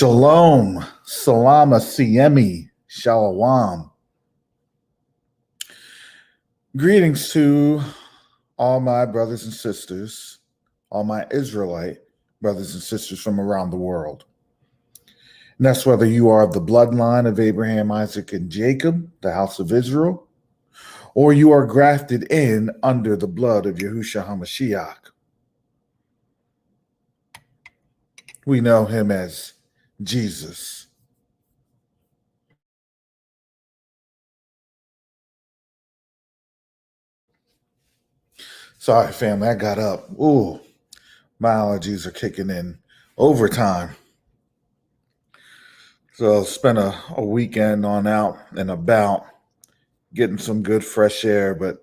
Shalom, Salama Siemi, Shalom. Greetings to all my brothers and sisters, all my Israelite brothers and sisters from around the world. And that's whether you are of the bloodline of Abraham, Isaac, and Jacob, the house of Israel, or you are grafted in under the blood of Yahushua HaMashiach. We know him as Jesus. Sorry, family, I got up. Ooh, my allergies are kicking in overtime. So spent a weekend on out and about getting some good fresh air, but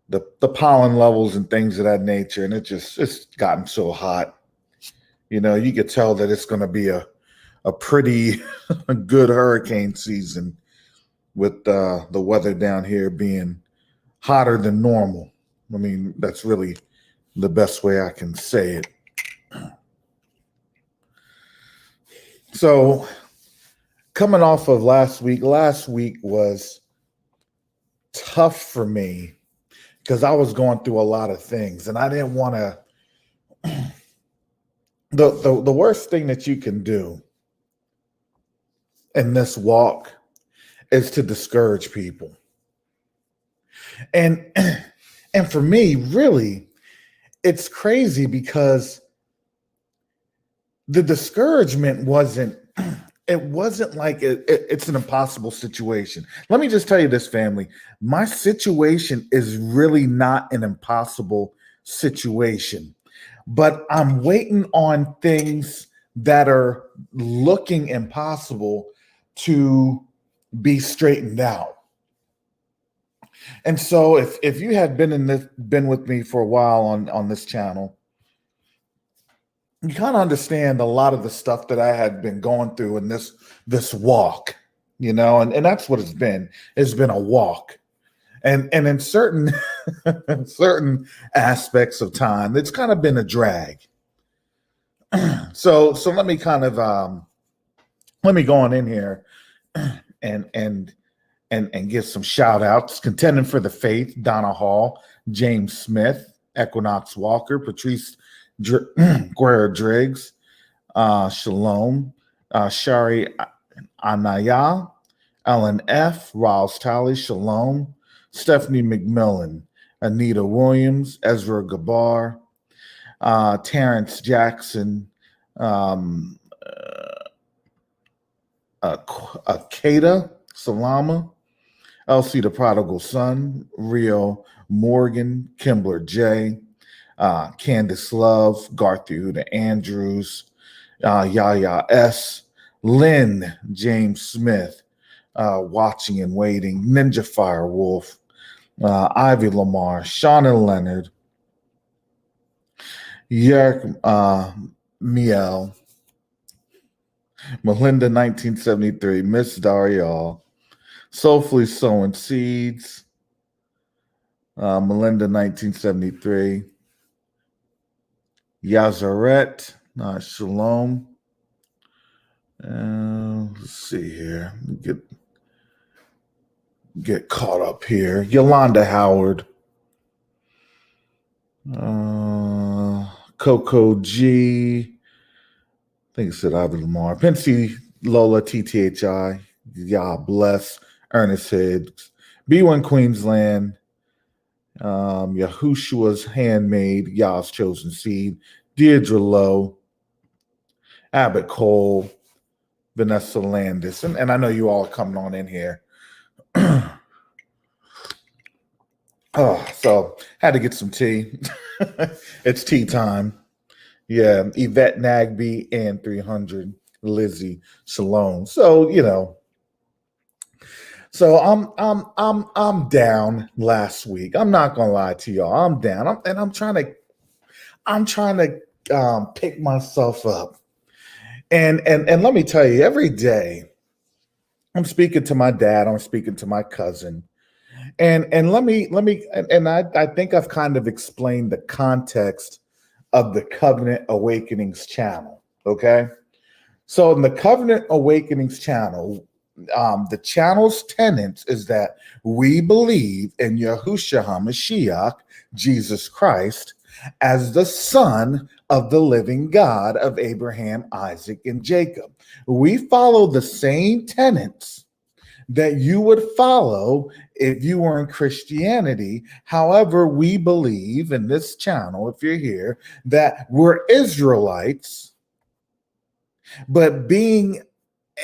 the pollen levels and things of that nature, and it's gotten so hot. You know, you could tell that it's going to be a pretty good hurricane season with the weather down here being hotter than normal. I mean, that's really the best way I can say it. So coming off of last week was tough for me because I was going through a lot of things and I didn't want to. The worst thing that you can do in this walk is to discourage people. And for me, really, it's crazy because the discouragement wasn't like it's an impossible situation. Let me just tell you this, family. My situation is really not an impossible situation, but I'm waiting on things that are looking impossible to be straightened out. And so if you had been with me for a while on this channel, you kind of understand a lot of the stuff that I had been going through in this walk, you know, and that's what it's been. It's been a walk. And in certain certain aspects of time, it's kind of been a drag. So let me kind of let me go on in here and give some shout outs. Contending for the Faith, Donna Hall, James Smith, Equinox Walker, Patrice Guerra Driggs, Shalom, Shari Anaya, Ellen F., Riles Talley, Shalom, Stephanie McMillan, Anita Williams, Ezra Gabar, Terrence Jackson, Akeda Salama, Elsie the Prodigal Son, Rio Morgan, Kimbler J., Candace Love, Garthuda Andrews, Yaya S., Lynn James Smith, Watching and Waiting, Ninja Firewolf, Ivy Lamar, Shauna Leonard, Yerk Miel, Melinda 1973, Miss Darial, Soulfully Sowing Seeds, Melinda 1973, Yazaret, Shalom. Let's see here. Get caught up here. Yolanda Howard, Coco G. I think it said Ivy Lamar. Pensy Lola TTHI. Yah bless. Ernest Higgs. B1 Queensland. Yahushua's Handmaid. Yah's Chosen Seed. Deirdre Lowe. Abbott Cole. Vanessa Landis. And I know you all are coming on in here. So had to get some tea. It's tea time. Yeah, Yvette Nagby and 300 Lizzie Shalom. So, you know. So I'm down last week. I'm not gonna lie to y'all. I'm down. I'm trying to pick myself up. And let me tell you, every day I'm speaking to my dad, I'm speaking to my cousin. And let me I think I've kind of explained the context of the Covenant Awakenings channel. Okay. So in the Covenant Awakenings channel, the channel's tenets is that we believe in Yahushua HaMashiach, Jesus Christ, as the Son of the living God of Abraham, Isaac, and Jacob. We follow the same tenets that you would follow if you were in Christianity. However, we believe in this channel, if you're here, that we're Israelites, but being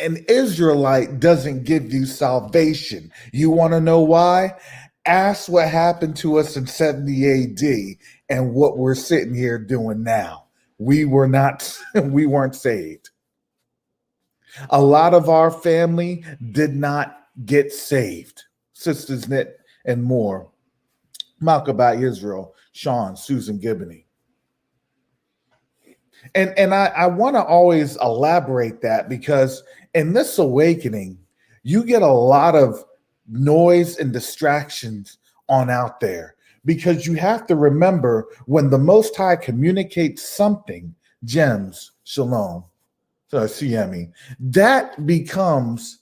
an Israelite doesn't give you salvation. You want to know why? Ask what happened to us in 70 AD and what we're sitting here doing now. We weren't saved. A lot of our family did not get saved. Sisters Knit and more. Malcolm by Israel, Sean, Susan Gibney. And I want to always elaborate that, because in this awakening, you get a lot of noise and distractions on out there, because you have to remember, when the Most High communicates something, gems, shalom, so CME, that becomes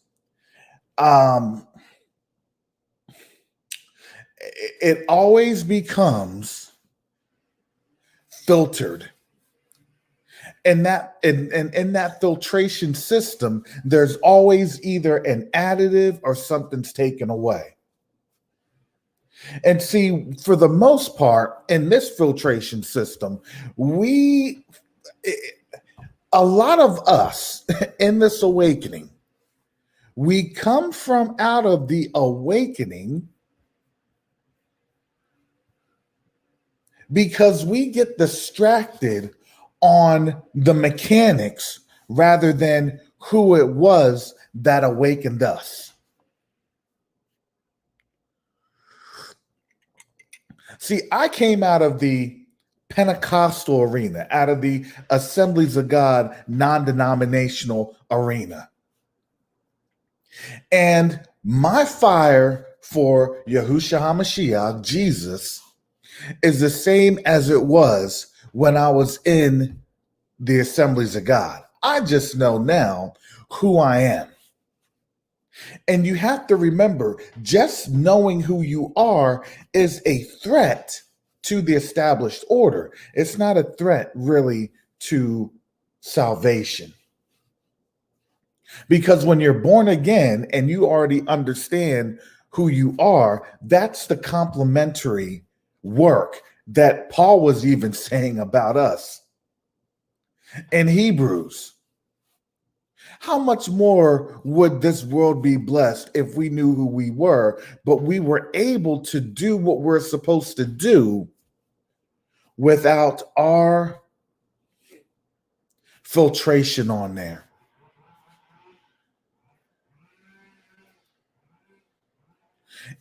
it always becomes filtered. And that in that filtration system, there's always either an additive or something's taken away. And see, for the most part, in this filtration system, a lot of us in this awakening, we come from out of the awakening because we get distracted on the mechanics rather than who it was that awakened us. See, I came out of the Pentecostal arena, out of the Assemblies of God non-denominational arena. And my fire for Yahushua HaMashiach, Jesus, is the same as it was when I was in the Assemblies of God. I just know now who I am. And you have to remember, just knowing who you are is a threat to the established order. It's not a threat really to salvation. Because when you're born again and you already understand who you are, that's the complementary work that Paul was even saying about us in Hebrews. How much more would this world be blessed if we knew who we were, but we were able to do what we're supposed to do without our filtration on there?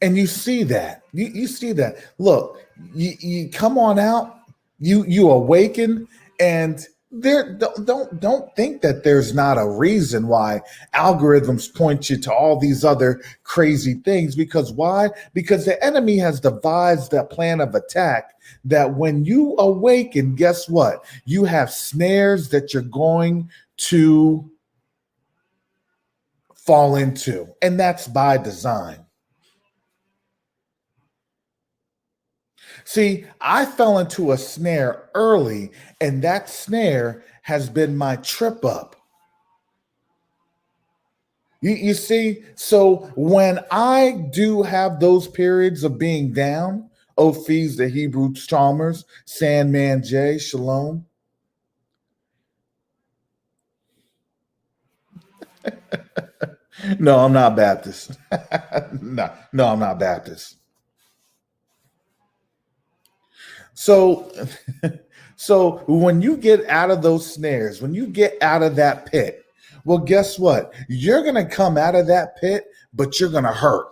And you see that. You see that. Look, you come on out, you awaken, and there don't think that there's not a reason why algorithms point you to all these other crazy things. Because why? Because the enemy has devised that plan of attack that when you awaken, guess what? You have snares that you're going to fall into, and that's by design. See, I fell into a snare early, and that snare has been my trip up. You see, so when I do have those periods of being down, Ophies, the Hebrew Chalmers, Sandman J, Shalom. No, I'm not Baptist. No, I'm not Baptist. So when you get out of those snares, when you get out of that pit, well, guess what? You're going to come out of that pit, but you're going to hurt.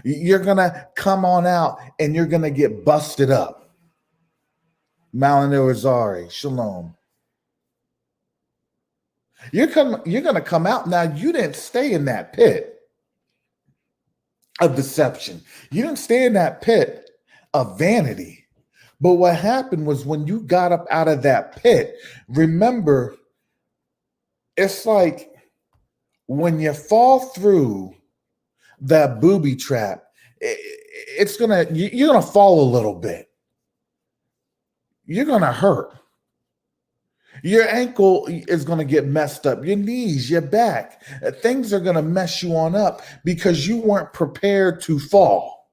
You're going to come on out and you're going to get busted up. Malinor Shalom. You're going to come out. Now, you didn't stay in that pit of deception. You didn't stay in that pit of vanity. But what happened was when you got up out of that pit, remember, It's like when you fall through that booby trap, you're gonna fall a little bit. You're gonna hurt. Your ankle is going to get messed up, your knees, your back. Things are going to mess you on up because you weren't prepared to fall.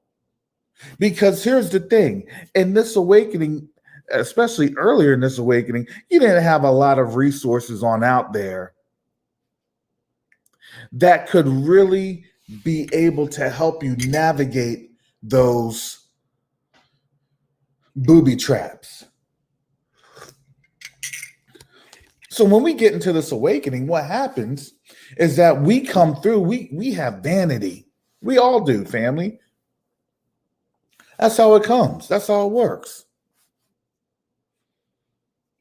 Because here's the thing, in this awakening, especially earlier in this awakening, you didn't have a lot of resources on out there that could really be able to help you navigate those booby traps. So when we get into this awakening, what happens is that we come through, we have vanity. We all do, family. That's how it comes. That's how it works.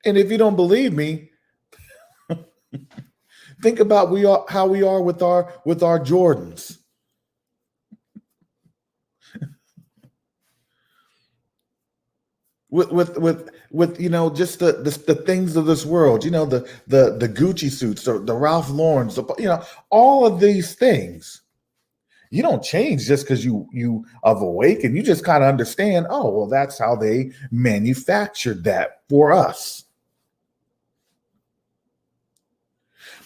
And if you don't believe me, think about how we are with our Jordans. With just the things of this world, the Gucci suits, the Ralph Laurens, all of these things. You don't change just because you have awakened. You just kind of understand, oh, well, that's how they manufactured that for us.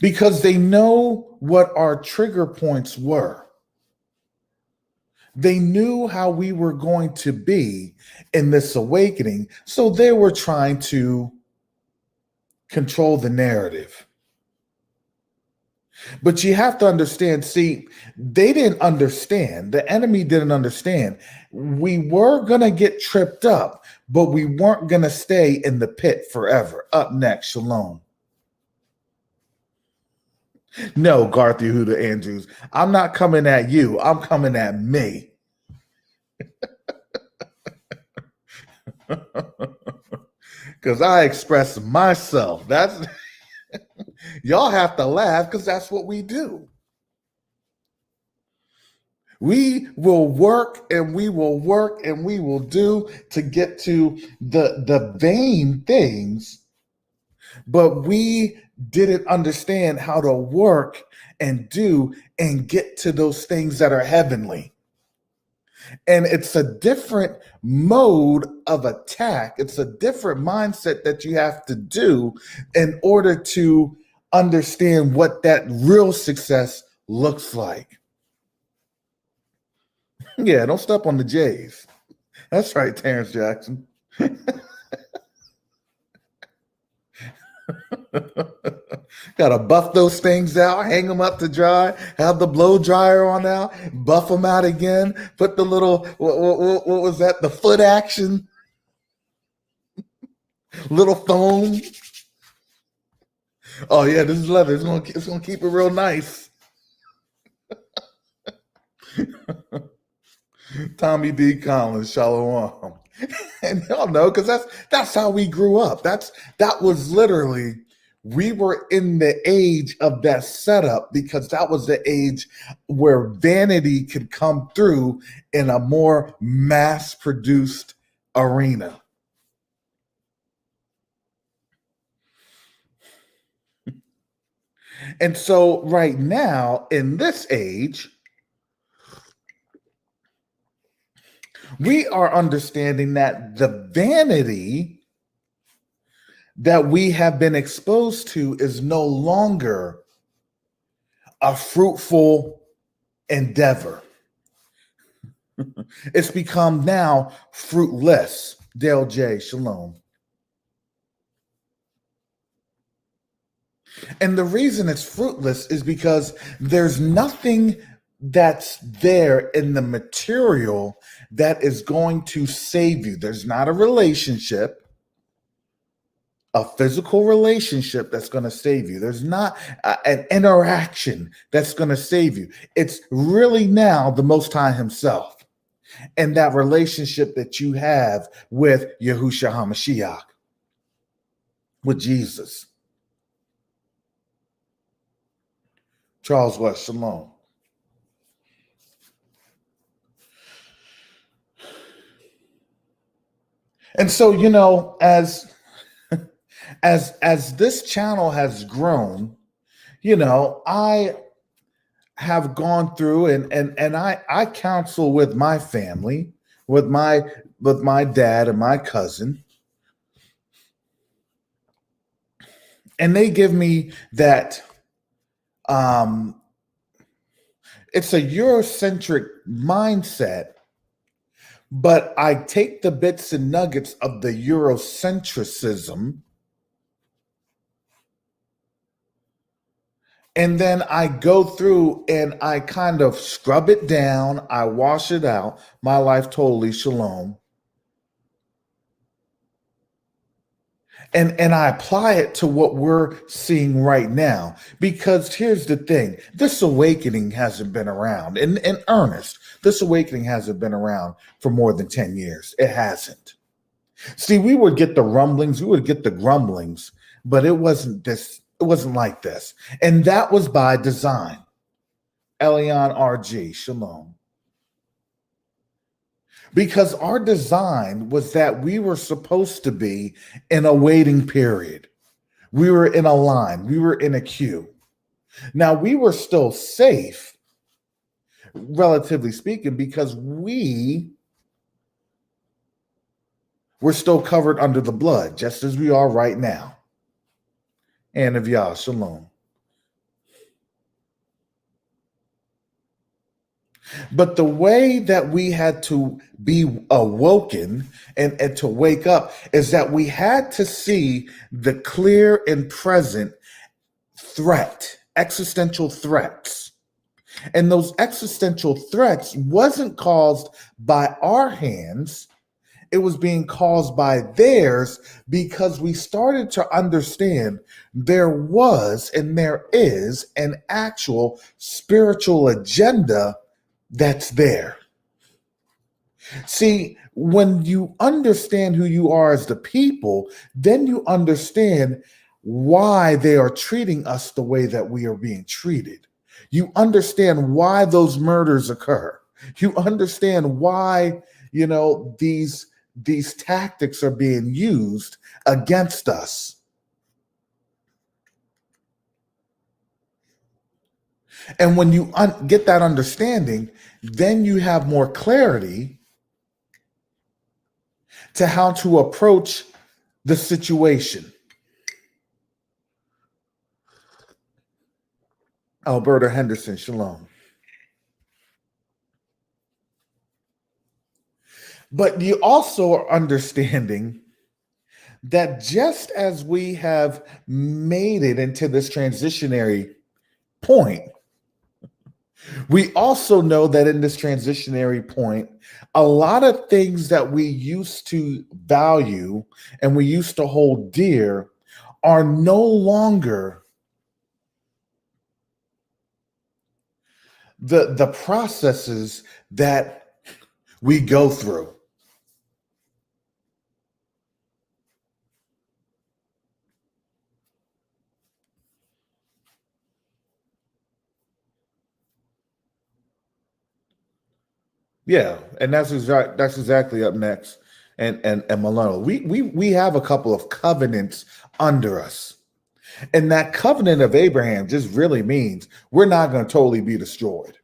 Because they know what our trigger points were. They knew how we were going to be in this awakening, so they were trying to control the narrative. But you have to understand, see, they didn't understand. The enemy didn't understand. We were going to get tripped up, but we weren't going to stay in the pit forever. Up next, Shalom. No, Garth Yehuda Andrews, I'm not coming at you. I'm coming at me. Because I express myself. That's y'all have to laugh because that's what we do. We will work and we will work and we will do to get to the vain things, but we didn't understand how to work and do and get to those things that are heavenly. And it's a different mode of attack. It's a different mindset that you have to do in order to understand what that real success looks like. Yeah, don't step on the J's. That's right, Terrence Jackson. Gotta buff those things out, hang them up to dry, have the blow dryer on out, buff them out again, put the little, what was that? The foot action, little foam. Oh yeah, this is leather. It's gonna keep it real nice. Tommy D. Collins, Shalom. And y'all know, because that's how we grew up. That was literally, we were in the age of that setup because that was the age where vanity could come through in a more mass-produced arena. And so right now, in this age, we are understanding that the vanity that we have been exposed to is no longer a fruitful endeavor. It's become now fruitless. Dale J. Shalom. And the reason it's fruitless is because there's nothing that's there in the material that is going to save you. There's not a relationship, a physical relationship that's going to save you. There's not an interaction that's going to save you. It's really now the Most High Himself and that relationship that you have with Yahushua HaMashiach, with Jesus. Charles West, Shalom. And so, as this channel has grown, I have gone through and I counsel with my family, with my dad and my cousin, and they give me that it's a Eurocentric mindset, but I take the bits and nuggets of the Eurocentrism, and then I go through and I kind of scrub it down. I wash it out. My life totally shalom. And I apply it to what we're seeing right now. Because here's the thing. This awakening hasn't been around. In earnest, this awakening hasn't been around for more than 10 years. It hasn't. See, we would get the rumblings, we would get the grumblings, but it wasn't like this. And that was by design. Elion RG, shalom. Because our design was that we were supposed to be in a waiting period. We were in a line. We were in a queue. Now, we were still safe, relatively speaking, because we were still covered under the blood, just as we are right now. And of Yah, shalom. But the way that we had to be awoken and to wake up is that we had to see the clear and present threat, existential threats. And those existential threats wasn't caused by our hands. It was being caused by theirs, because we started to understand there was and there is an actual spiritual agenda that's there. See, when you understand who you are as the people, then you understand why they are treating us the way that we are being treated. You understand why those murders occur. You understand why, these tactics are being used against us. And when you get that understanding, then you have more clarity to how to approach the situation. Alberta Henderson, shalom. But you also are understanding that just as we have made it into this transitionary point, we also know that in this transitionary point, a lot of things that we used to value and we used to hold dear are no longer the processes that we go through. Yeah, and that's exactly up next. And Milano, we have a couple of covenants under us. And that covenant of Abraham just really means we're not going to totally be destroyed.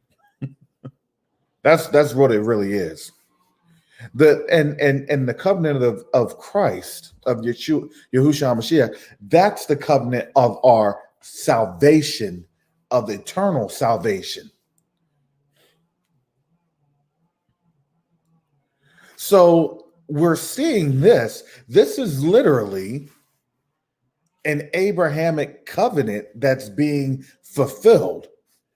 That's what it really is. And the covenant of Christ, of Yahushua Mashiach, that's the covenant of our salvation, of eternal salvation. So we're seeing this. This is literally an Abrahamic covenant that's being fulfilled.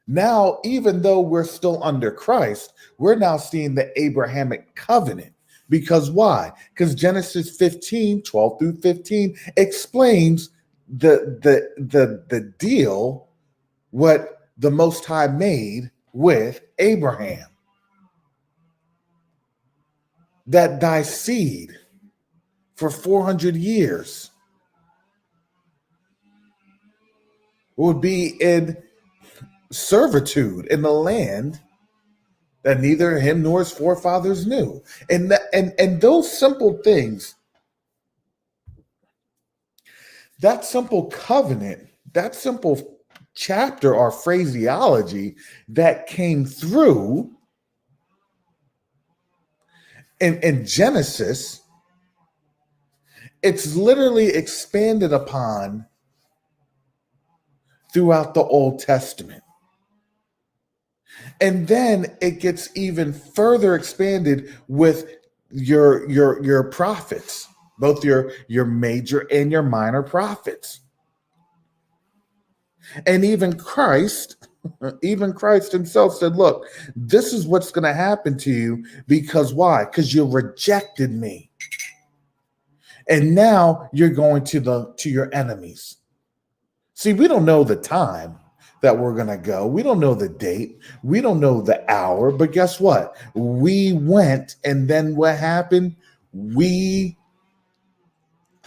Now, even though we're still under Christ, we're now seeing the Abrahamic covenant. Because why? Because Genesis 15, 12 through 15 explains the deal, what the Most High made with Abraham. That thy seed for 400 years would be in servitude in the land that neither him nor his forefathers knew. And those simple things, that simple covenant, that simple chapter or phraseology that came through in Genesis, it's literally expanded upon throughout the Old Testament. And then it gets even further expanded with your prophets, both your major and your minor prophets. And even Christ himself said, look, this is what's going to happen to you, because why? Because you rejected me. And now you're going to your enemies. See, we don't know the time that we're going to go. We don't know the date. We don't know the hour. But guess what? We went, and then what happened? We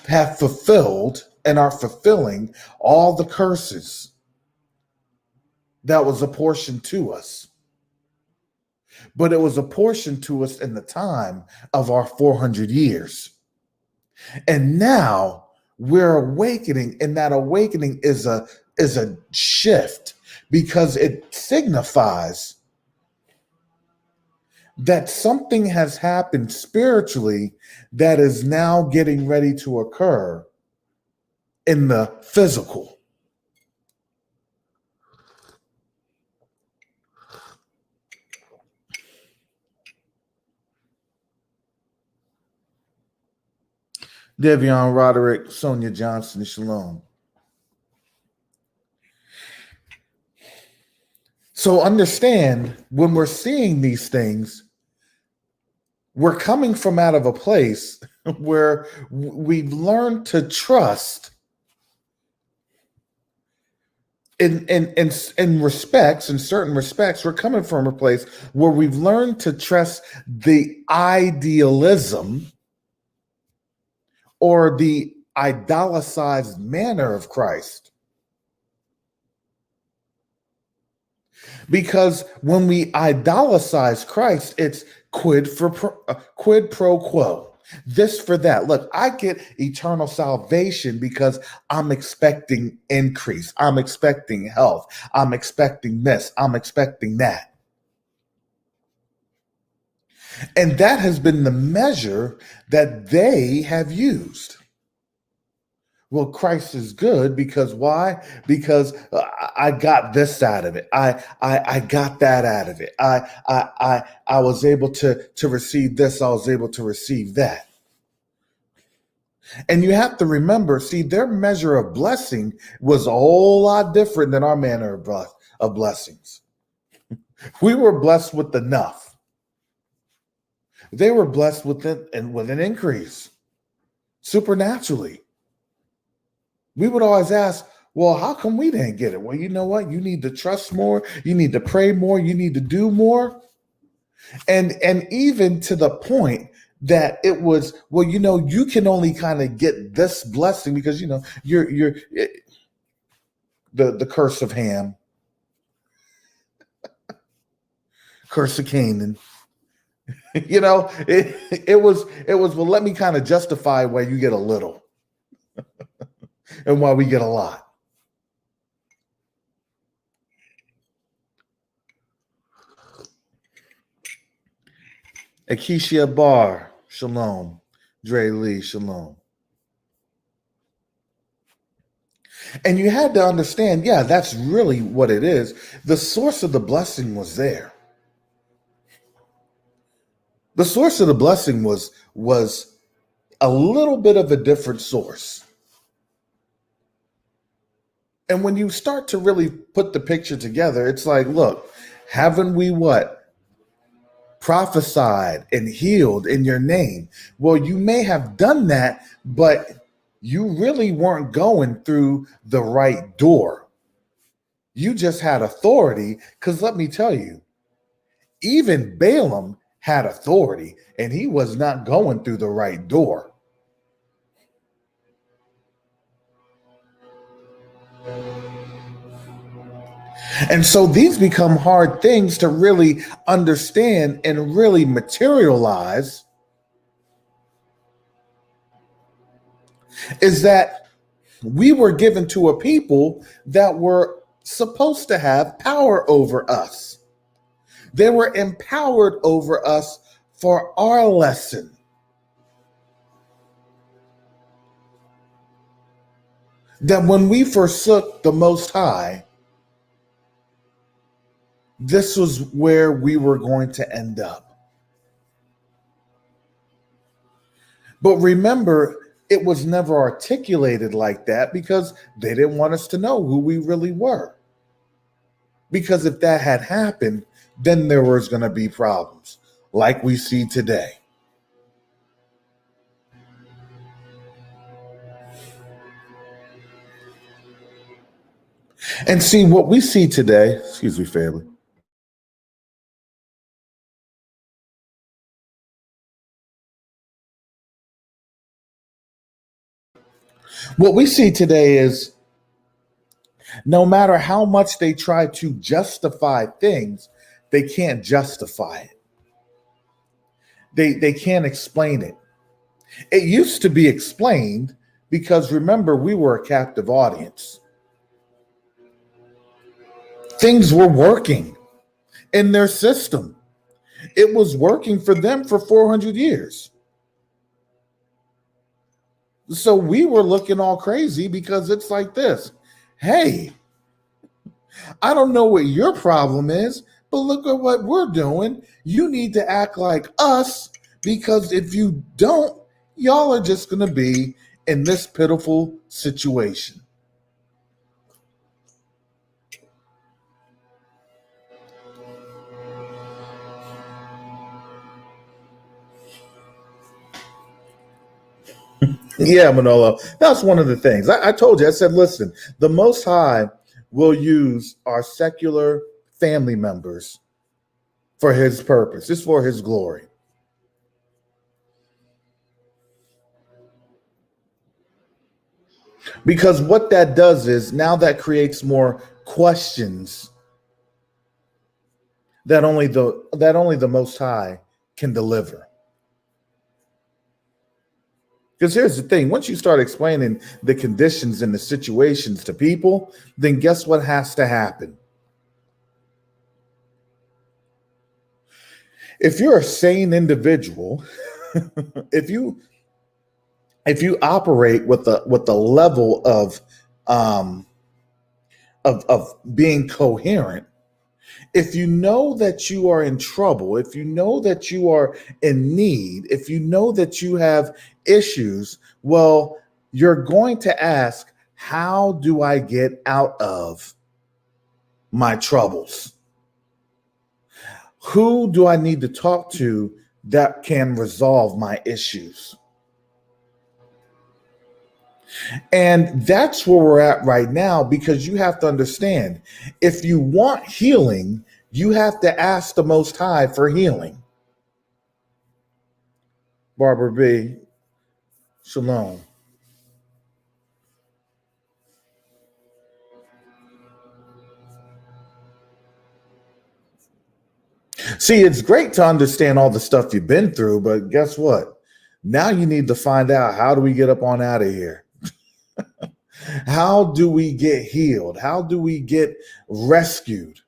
have fulfilled and are fulfilling all the curses that was apportioned to us. But it was apportioned to us in the time of our 400 years. And now we're awakening, and that awakening is a shift, because it signifies that something has happened spiritually that is now getting ready to occur in the physical. Devion Roderick, Sonia Johnson, shalom. So understand, when we're seeing these things, we're coming from out of a place where we've learned to trust in respects, in certain respects. We're coming from a place where we've learned to trust the idealism or the idolicized manner of Christ. Because when we idolize Christ, it's quid pro quo, this for that. Look, I get eternal salvation because I'm expecting increase. I'm expecting health. I'm expecting this. I'm expecting that. And that has been the measure that they have used. Well, Christ is good because why? Because I got this out of it. I got that out of it. I was able to receive this. I was able to receive that. And you have to remember, see, their measure of blessing was a whole lot different than our manner of blessings. We were blessed with enough. They were blessed with it and with an increase supernaturally. We would always ask, well, how come we didn't get it? Well, you know what? You need to trust more. You need to pray more. You need to do more. And even to the point that it was, well, you know, you can only kind of get this blessing because, you know, you're the curse of Ham, curse of Canaan. You know, it was, well, let me kind of justify why you get a little. And why we get a lot. Akeisha Barr, shalom. Dre Lee, shalom. And you had to understand, yeah, that's really what it is. The source of the blessing was there. The source of the blessing was a little bit of a different source. And when you start to really put the picture together, it's like, look, haven't we what? Prophesied and healed in your name. Well, you may have done that, but you really weren't going through the right door. You just had authority, because let me tell you, even Balaam had authority and he was not going through the right door. And so these become hard things to really understand and really materialize, is that we were given to a people that were supposed to have power over us. They were empowered over us for our lesson. That when we forsook the Most High, this was where we were going to end up. But remember, it was never articulated like that because they didn't want us to know who we really were. Because if that had happened, then there was going to be problems like we see today. And see what we see today, excuse me, family. What we see today is no matter how much they try to justify things, they can't justify it. They can't explain it. It used to be explained because remember, we were a captive audience. Things were working in their system. It was working for them for 400 years. So we were looking all crazy because it's like this. Hey, I don't know what your problem is, but look at what we're doing. You need to act like us because if you don't, y'all are just going to be in this pitiful situation. Yeah, Manolo, that's one of the things. I told you, I said, listen, the Most High will use our secular family members for his purpose. It's for his glory. Because what that does is now that creates more questions that only the Most High can deliver. Because here's the thing: once you start explaining the conditions and the situations to people, then guess what has to happen? If you're a sane individual, if you operate with the level of being coherent, if you know that you are in trouble, if you know that you are in need, if you know that you have issues, well, you're going to ask, how do I get out of my troubles? Who do I need to talk to that can resolve my issues? And that's where we're at right now because you have to understand if you want healing, you have to ask the Most High for healing. Barbara B. Shalom. See, it's great to understand all the stuff you've been through, but guess what? Now you need to find out, how do we get up on out of here? How do we get healed? How do we get rescued?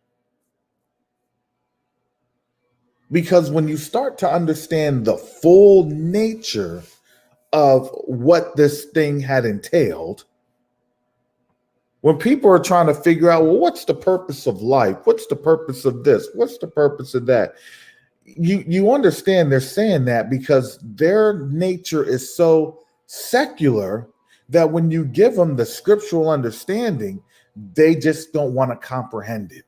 Because when you start to understand the full nature of what this thing had entailed, when people are trying to figure out, well, what's the purpose of life? What's the purpose of this? What's the purpose of that? You understand they're saying that because their nature is so secular that when you give them the scriptural understanding, they just don't want to comprehend it.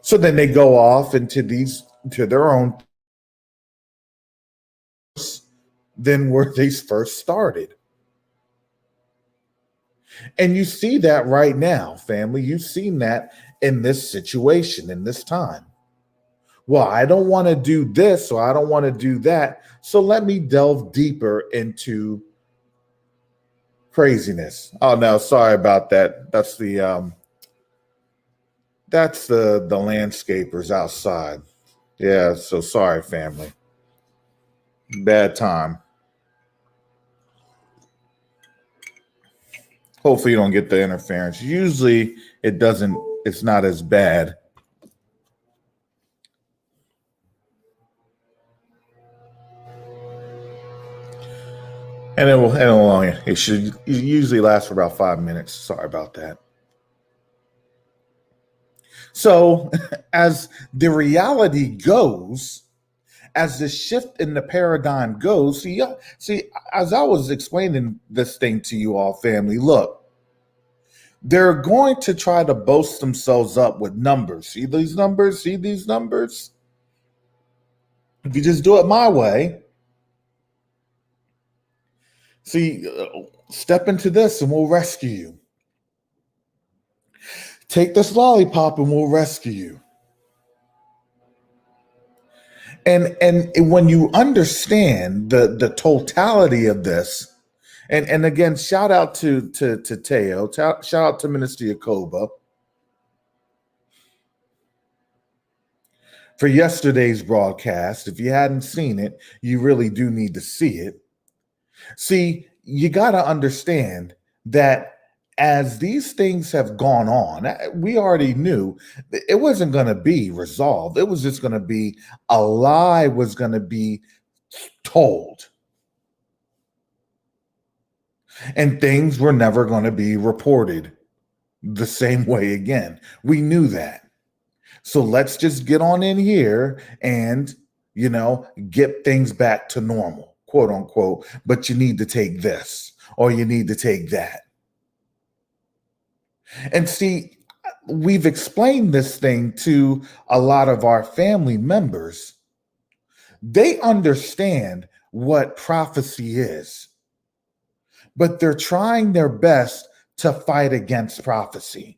So then they go off to their own than where they first started. And you see that right now, family. You've seen that in this situation, in this time. Well, I don't want to do this, or I don't want to do that. So let me delve deeper into craziness. Oh no, sorry about that. That's the landscapers outside. Yeah, so sorry, family. Bad time. Hopefully you don't get the interference. Usually it doesn't, it's not as bad. And it should usually last for about 5 minutes. Sorry about that. So as the reality goes, as the shift in the paradigm goes, see, as I was explaining this thing to you all, family, look, they're going to try to boast themselves up with numbers. See these numbers? See these numbers? If you just do it my way, see, step into this and we'll rescue you. Take this lollipop and we'll rescue you. And when you understand the totality of this, and again, shout out to Teo, shout out to Minister Yakoba for yesterday's broadcast. If you hadn't seen it, you really do need to see it. See, you got to understand that as these things have gone on, we already knew it wasn't going to be resolved. It was just going to be a lie was going to be told. And things were never going to be reported the same way again. We knew that. So let's just get on in here and, get things back to normal, quote unquote. But you need to take this or you need to take that. And see, we've explained this thing to a lot of our family members. They understand what prophecy is, but they're trying their best to fight against prophecy.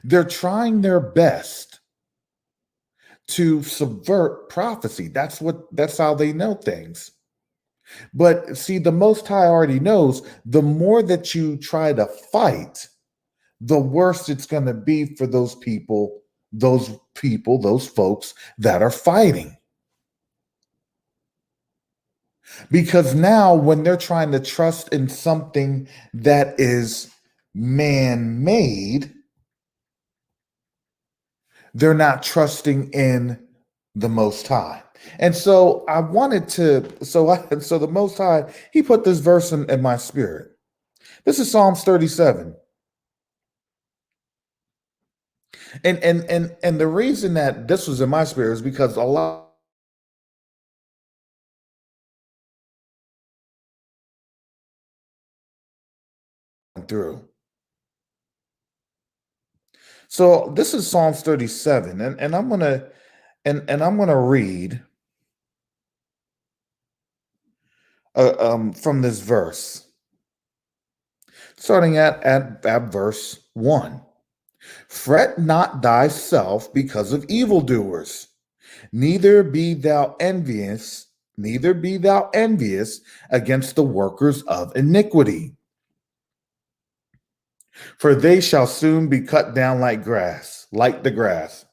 They're trying their best to subvert prophecy. That's how they know things. But see, the Most High already knows the more that you try to fight, the worse it's going to be for those folks that are fighting. Because now when they're trying to trust in something that is man-made, they're not trusting in the Most High. And so I wanted to, so the Most High, he put this verse in my spirit. This is Psalms 37. And the reason that this was in my spirit is because a lot through. So this is Psalms 37, and I'm gonna read from this verse, starting at verse 1. Fret not thyself because of evildoers, neither be thou envious against the workers of iniquity. For they shall soon be cut down like the grass.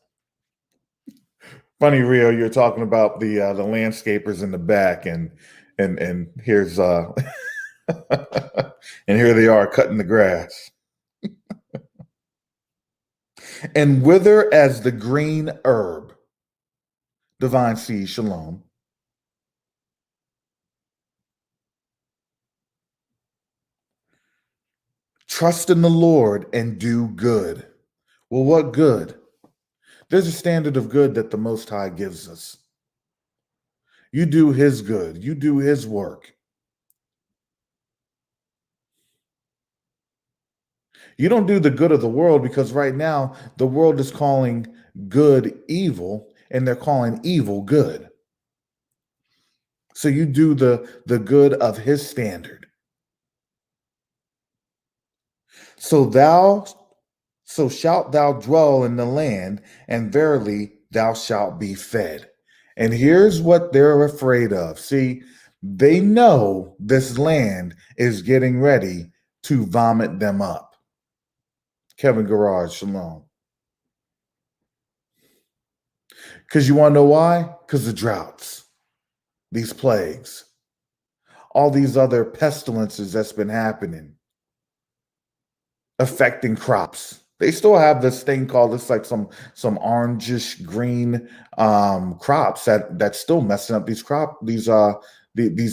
Funny, Rio, you're talking about the landscapers in the back, and here's and here they are cutting the grass. And wither as the green herb. Divine seed, shalom. Trust in the Lord and do good. Well, what good? There's a standard of good that the Most High gives us. You do his good. You do his work. You don't do the good of the world, because right now the world is calling good evil and they're calling evil good. So you do the good of his standard. So shalt thou dwell in the land, and verily thou shalt be fed. And here's what they're afraid of. See, they know this land is getting ready to vomit them up. Kevin Garage, shalom. Because you want to know why? Because the droughts, these plagues, all these other pestilences that's been happening. affecting crops. They still have this thing called, it's like some orangish green crops that's still messing up these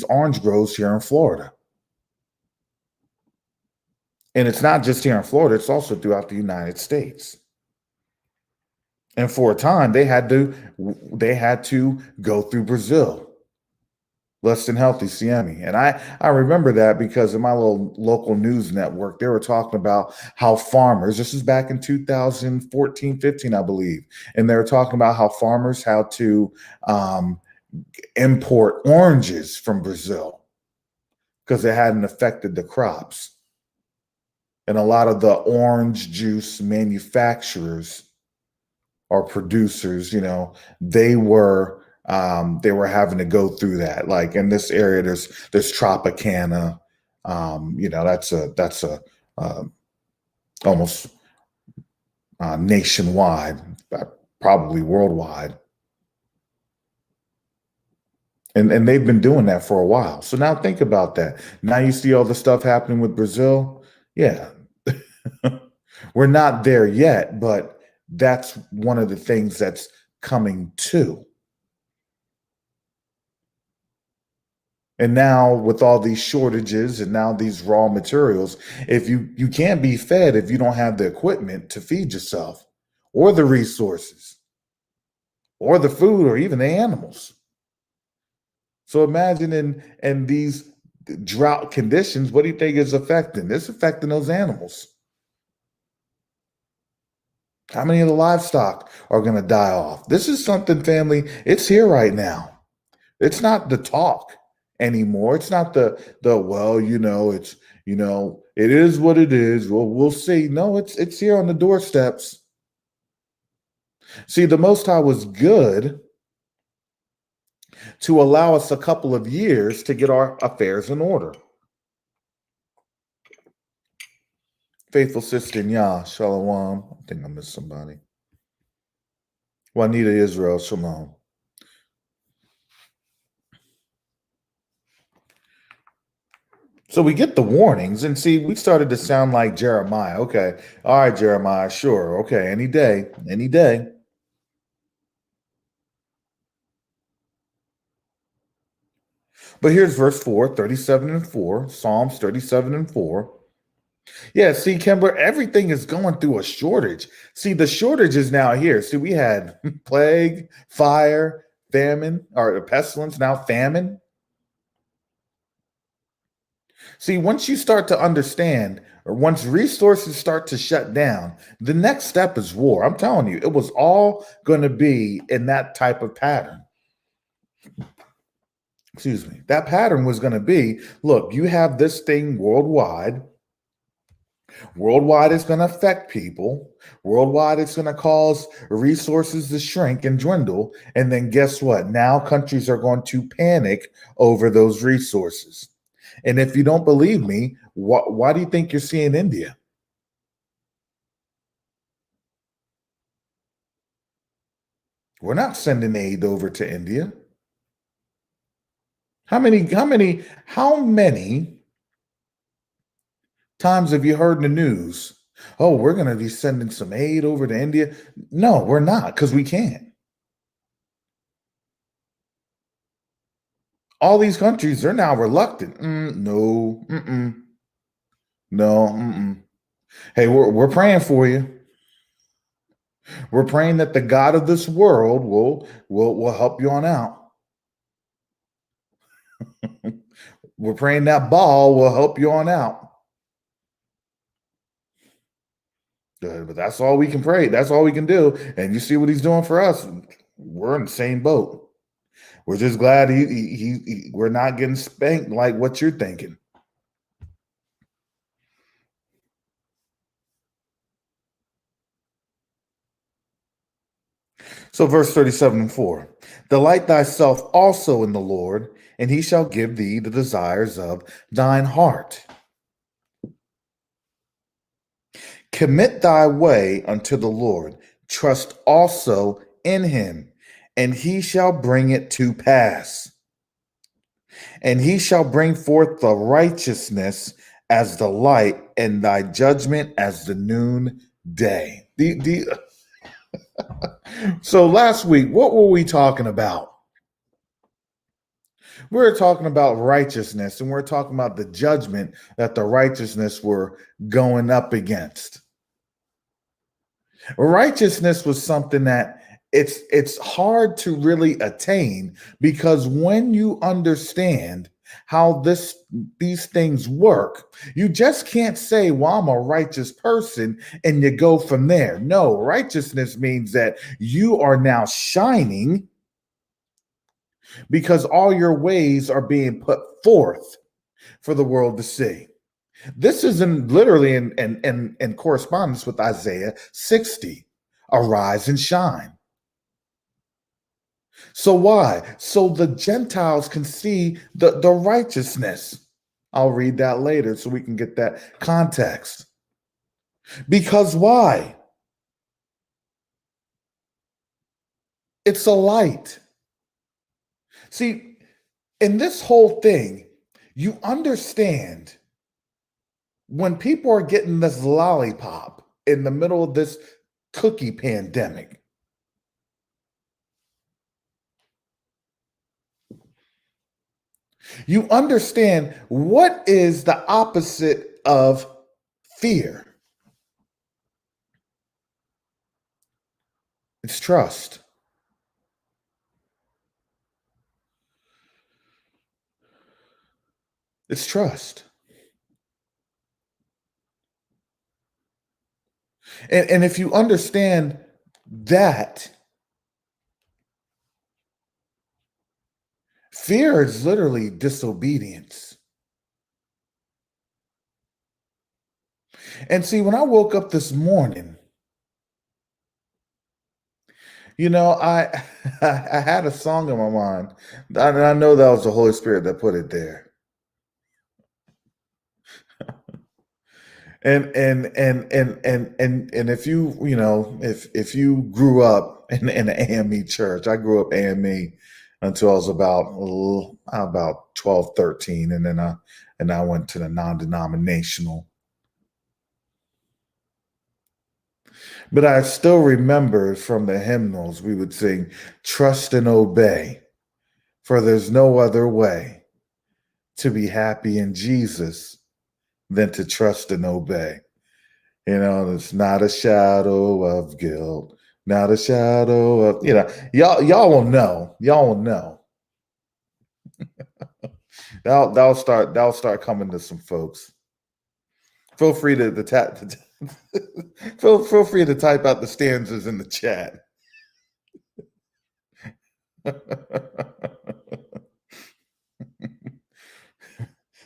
orange groves here in Florida. And it's not just here in Florida, it's also throughout the United States. And for a time they had to go through Brazil. Less than healthy CME. And I remember that because in my little local news network, they were talking about how farmers, this is back in 2014, 15, I believe, and they were talking about how farmers had to um, import oranges from Brazil because it hadn't affected the crops. And a lot of the orange juice manufacturers or producers, they were having to go through that. Like in this area, there's Tropicana. That's a almost nationwide, probably worldwide, and they've been doing that for a while. So now think about that. Now you see all the stuff happening with Brazil. Yeah, we're not there yet, but that's one of the things that's coming too. And now with all these shortages and now these raw materials, if you can't be fed if you don't have the equipment to feed yourself or the resources or the food or even the animals. So imagine in these drought conditions, what do you think is affecting? It's affecting those animals. How many of the livestock are going to die off? This is something, family, it's here right now. It's not the talk anymore. It's not the well, it is what it is. Well, we'll see. No, it's here on the doorsteps. See, the Most High was good to allow us a couple of years to get our affairs in order. Faithful sister Yah, Shalom. I think I missed somebody. Juanita Israel, Shalom. So we get the warnings, and see, we started to sound like Jeremiah. Okay, all right, Jeremiah, sure. Okay, any day, any day. But here's verse 4, 37 and 4, Psalms 37 and 4. Yeah, see, Kimber, everything is going through a shortage. See, the shortage is now here. See, we had plague, fire, famine, or pestilence, now famine. See, once you start to understand, or once resources start to shut down, the next step is war. I'm telling you, it was all going to be in that type of pattern. Excuse me. That pattern was going to be, look, you have this thing worldwide. Worldwide, it's going to affect people. Worldwide, it's going to cause resources to shrink and dwindle. And then guess what? Now countries are going to panic over those resources. And if you don't believe me, why do you think you're seeing India? We're not sending aid over to India. How many times have you heard in the news? Oh, we're going to be sending some aid over to India. No, we're not, because we can't. All these countries, they're now reluctant. No, no. Hey, we're praying for you. We're praying that the God of this world will help you on out. We're praying that Baal will help you on out. But that's all we can pray. That's all we can do. And you see what he's doing for us. We're in the same boat. We're just glad we're not getting spanked like what you're thinking. So verse 37 and 4, delight thyself also in the Lord, and he shall give thee the desires of thine heart. Commit thy way unto the Lord. Trust also in him, and he shall bring it to pass. And he shall bring forth the righteousness as the light, and thy judgment as the noonday. So last week, what were we talking about? We're talking about righteousness, and we're talking about the judgment that the righteousness were going up against. Righteousness was something that it's hard to really attain, because when you understand how these things work, you just can't say, well, I'm a righteous person, and you go from there. No, righteousness means that you are now shining because all your ways are being put forth for the world to see. This is literally in correspondence with Isaiah 60. Arise and shine. So why? So the Gentiles can see the righteousness. I'll read that later so we can get that context. Because why? It's a light. See, in this whole thing, you understand when people are getting this lollipop in the middle of this cookie pandemic, you understand what is the opposite of fear. It's trust. It's trust. And if you understand that, fear is literally disobedience. And see, when I woke up this morning, you know, I I had a song in my mind. I know that was the Holy Spirit that put it there. And if if you grew up in the AME church, I grew up AME until I was about 12, 13, and then I went to the non-denominational. But I still remember from the hymnals we would sing, "Trust and obey, for there's no other way to be happy in Jesus than to trust and obey." You know, it's not a shadow of guilt, not a shadow of, y'all will know. Y'all will know. That'll start coming to some folks. Feel free to tap feel free to type out the stanzas in the chat.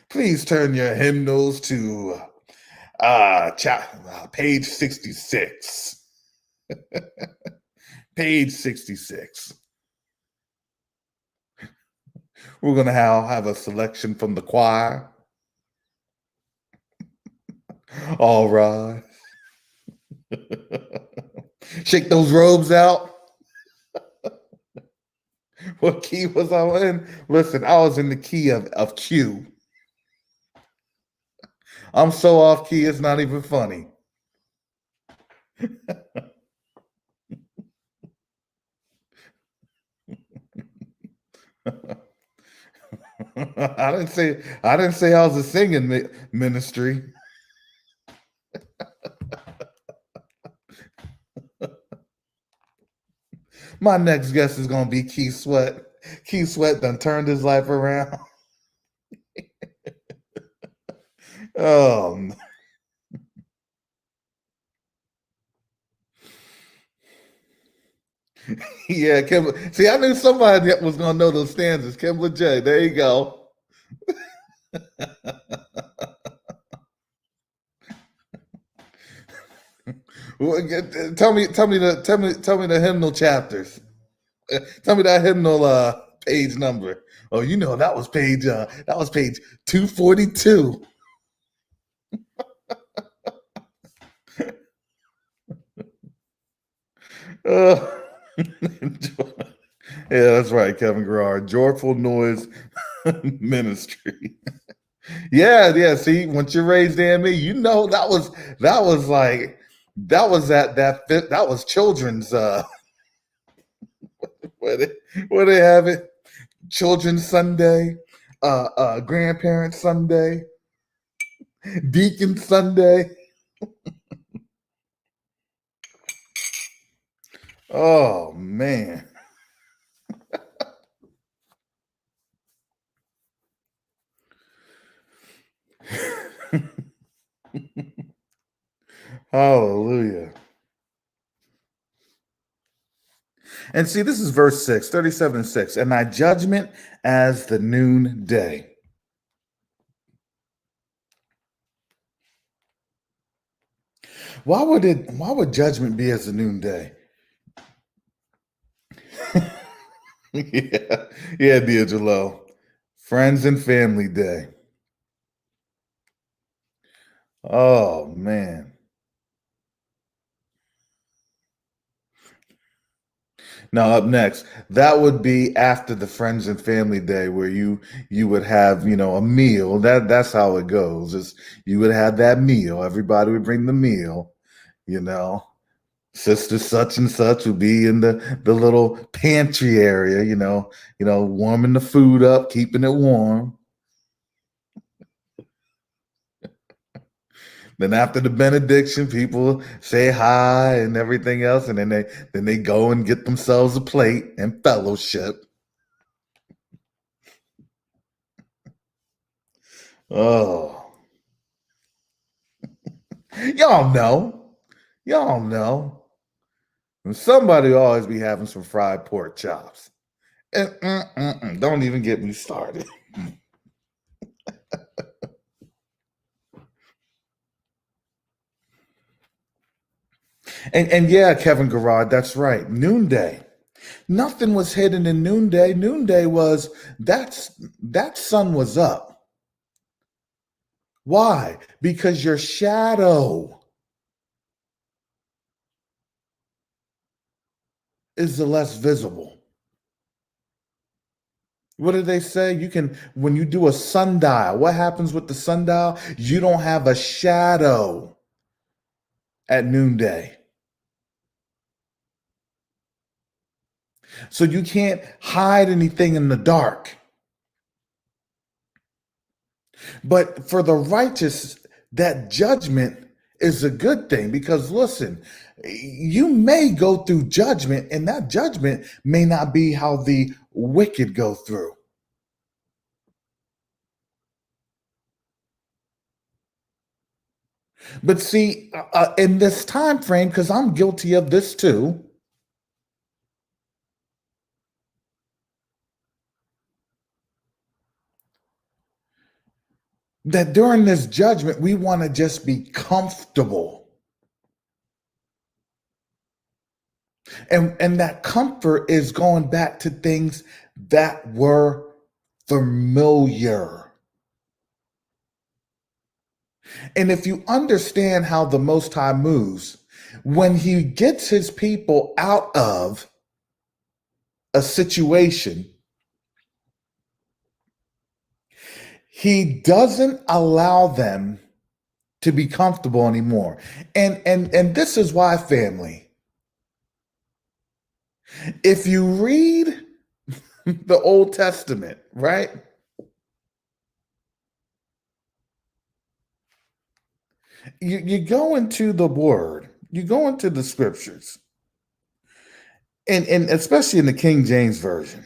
Please turn your hymnals to page 66. Page 66. We're gonna have a selection from the choir. All right. Shake those robes out. What key was I in? Listen, I was in the key of Q. I'm so off key, it's not even funny. I didn't say I was a singing ministry. My next guest is gonna be Keith Sweat. Keith Sweat done turned his life around. Oh, yeah, Kim. See, I knew somebody that was gonna know those stanzas. Kimberly J. There you go. Tell me the hymnal chapters. Tell me that hymnal page number. Oh, that was page 242. Yeah, that's right, Kevin Garrard. Joyful Noise Ministry. Yeah, yeah. See, once you're raised in me, you know that was like that was children's where they where they have it, children's Sunday, grandparents Sunday, deacon Sunday. Oh man. Hallelujah. And see, this is verse 6, 37 and 6. And thy judgment as the noonday. Why would judgment be as the noonday? Yeah, yeah, D'Angelo. Friends and family day. Oh man. Now up next, that would be after the friends and family day where you would have, a meal. That's how it goes. Is you would have that meal. Everybody would bring the meal, you know. Sister such and such would be in the little pantry area, warming the food up, keeping it warm. Then after the benediction, people say hi and everything else, and then they go and get themselves a plate and fellowship. Oh, y'all know, y'all know. And somebody will always be having some fried pork chops. Don't even get me started. And yeah, Kevin Garrard, that's right. Noonday. Nothing was hidden in noonday. Noonday was that sun was up. Why? Because your shadow is the less visible. What do they say? You can, when you do a sundial, what happens with the sundial? You don't have a shadow at noonday. So you can't hide anything in the dark. But for the righteous, that judgment is a good thing because listen, you may go through judgment, and that judgment may not be how the wicked go through. But see, in this time frame, because I'm guilty of this too, that during this judgment, we want to just be comfortable. And that comfort is going back to things that were familiar. And if you understand how the Most High moves, when he gets his people out of a situation, he doesn't allow them to be comfortable anymore. And this is why, family, if you read the Old Testament, right? You go into the word, you go into the scriptures, and especially in the King James Version.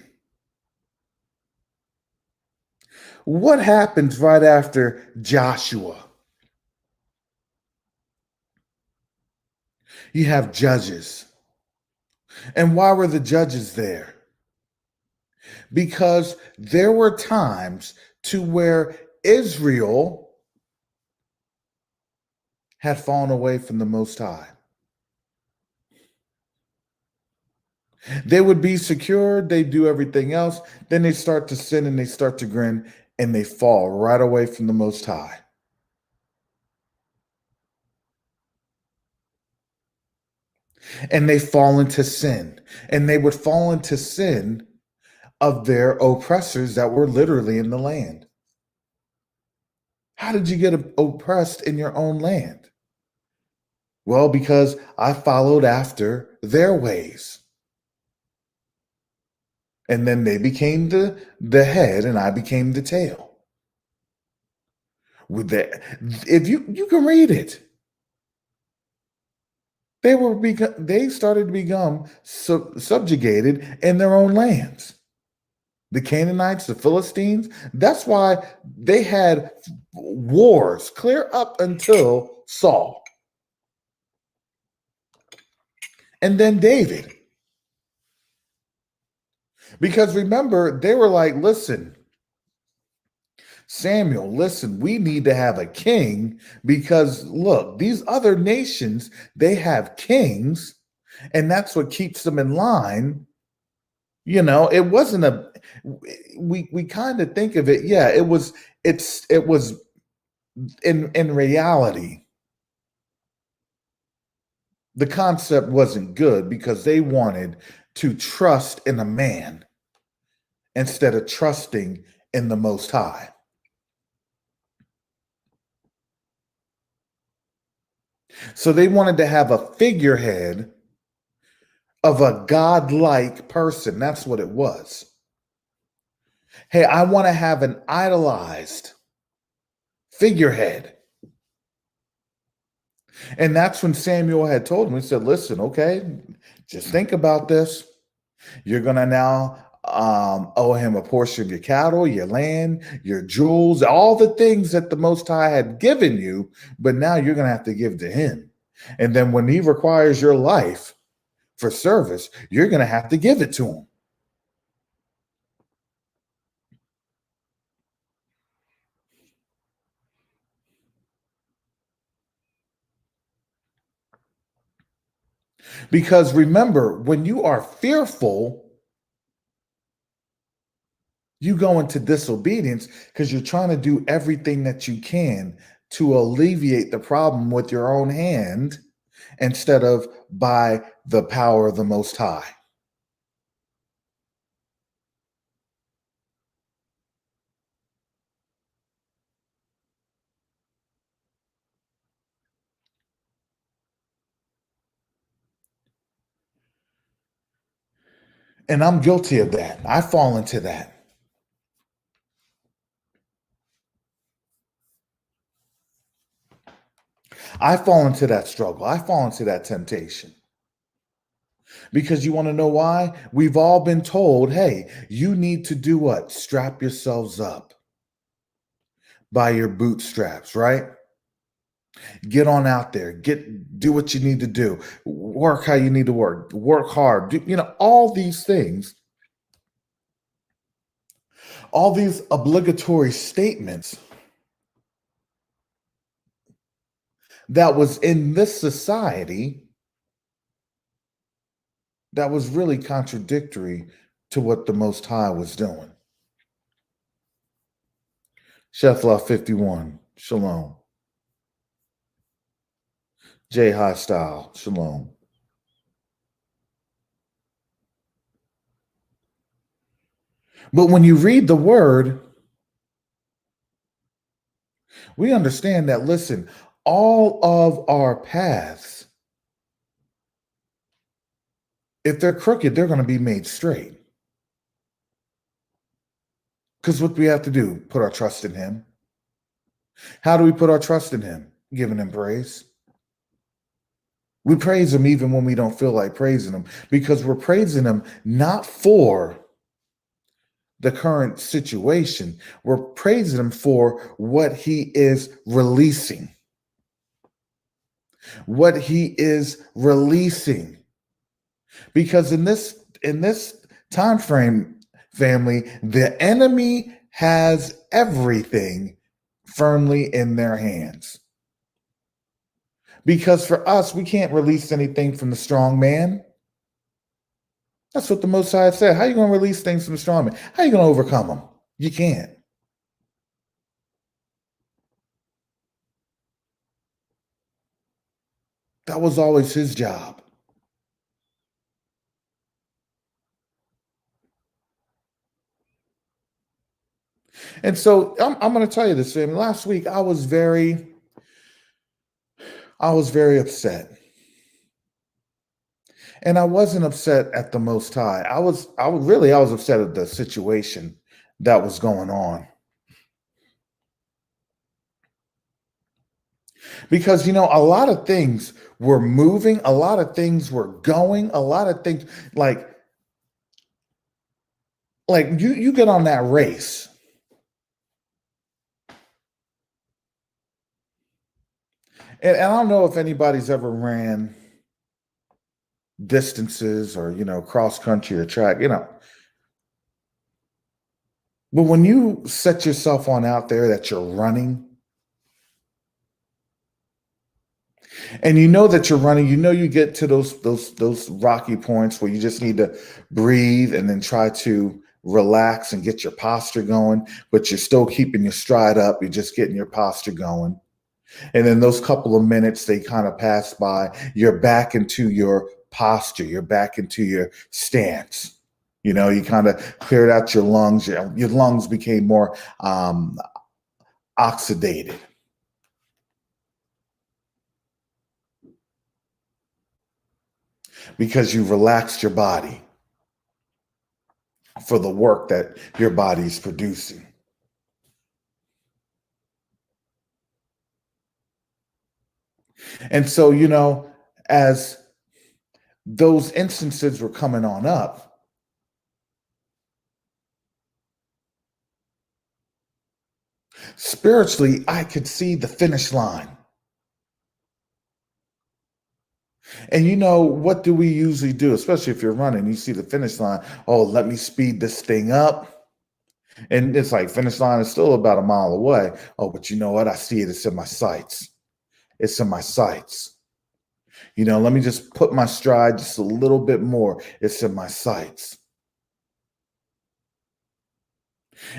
What happens right after Joshua? You have judges. And why were the judges there? Because there were times to where Israel had fallen away from the Most High. They would be secured, they do everything else, then they start to sin and they start to grin and they fall right away from the Most High. And they fall into sin. And they would fall into sin of their oppressors that were literally in the land. How did you get oppressed in your own land? Well, because I followed after their ways. And then they became the head and I became the tail. With that, if you can read it, they started to become subjugated in their own lands. The Canaanites, the Philistines. That's why they had wars clear up until Saul. And then David. Because remember, they were like, listen, Samuel, listen, we need to have a king because look, these other nations, they have kings, and that's what keeps them in line. It wasn't we kind of think of it, yeah, it was in reality, the concept wasn't good because they wanted to trust in a man instead of trusting in the Most High. So they wanted to have a figurehead of a godlike person. That's what it was. Hey, I want to have an idolized figurehead. And that's when Samuel had told him, he said, listen, okay, just think about this. You're going to now owe him a portion of your cattle, your land, your jewels, all the things that the Most High had given you, but now you're going to have to give to him. And then when he requires your life for service, you're going to have to give it to him. Because remember, when you are fearful, you go into disobedience because you're trying to do everything that you can to alleviate the problem with your own hand instead of by the power of the Most High. And I'm guilty of that. I fall into that. I fall into that struggle. I fall into that temptation. Because you want to know why? We've all been told, hey, you need to do what? Strap yourselves up by your bootstraps, right? Get on out there, do what you need to do, work how you need to work hard, all these things, all these obligatory statements that was in this society that was really contradictory to what the Most High was doing. Shethlah 51, shalom. J High Style, shalom. But when you read the word, we understand that, listen, all of our paths, if they're crooked, they're going to be made straight. Because what we have to do, put our trust in him. How do we put our trust in him? Giving him praise. We praise him even when we don't feel like praising him, because we're praising him not for the current situation. We're praising him for what he is releasing. What he is releasing. Because in this time frame, family, the enemy has everything firmly in their hands. Because for us, we can't release anything from the strong man. That's what the Most High said. How are you going to release things from the strong man? How are you going to overcome them? You can't. That was always his job. And so I'm going to tell you this, Sam. Last week I was very upset. And I wasn't upset at the Most High. I was upset at the situation that was going on. Because, a lot of things were moving, a lot of things were going, a lot of things like you get on that race. And I don't know if anybody's ever ran distances or, cross country or track. But when you set yourself on out there that you're running, and you know that you're running, you get to those rocky points where you just need to breathe and then try to relax and get your posture going, but you're still keeping your stride up, you're just getting your posture going. And then those couple of minutes, they kind of pass by, you're back into your posture, you're back into your stance. You kind of cleared out your lungs, your lungs became more oxidated because you relaxed your body for the work that your body is producing. And so, as those instances were coming on up, spiritually, I could see the finish line. And what do we usually do, especially if you're running, you see the finish line? Oh, let me speed this thing up. And it's like finish line is still about a mile away. Oh, but you know what? I see it. It's in my sights. It's in my sights. Let me just put my stride just a little bit more. It's in my sights.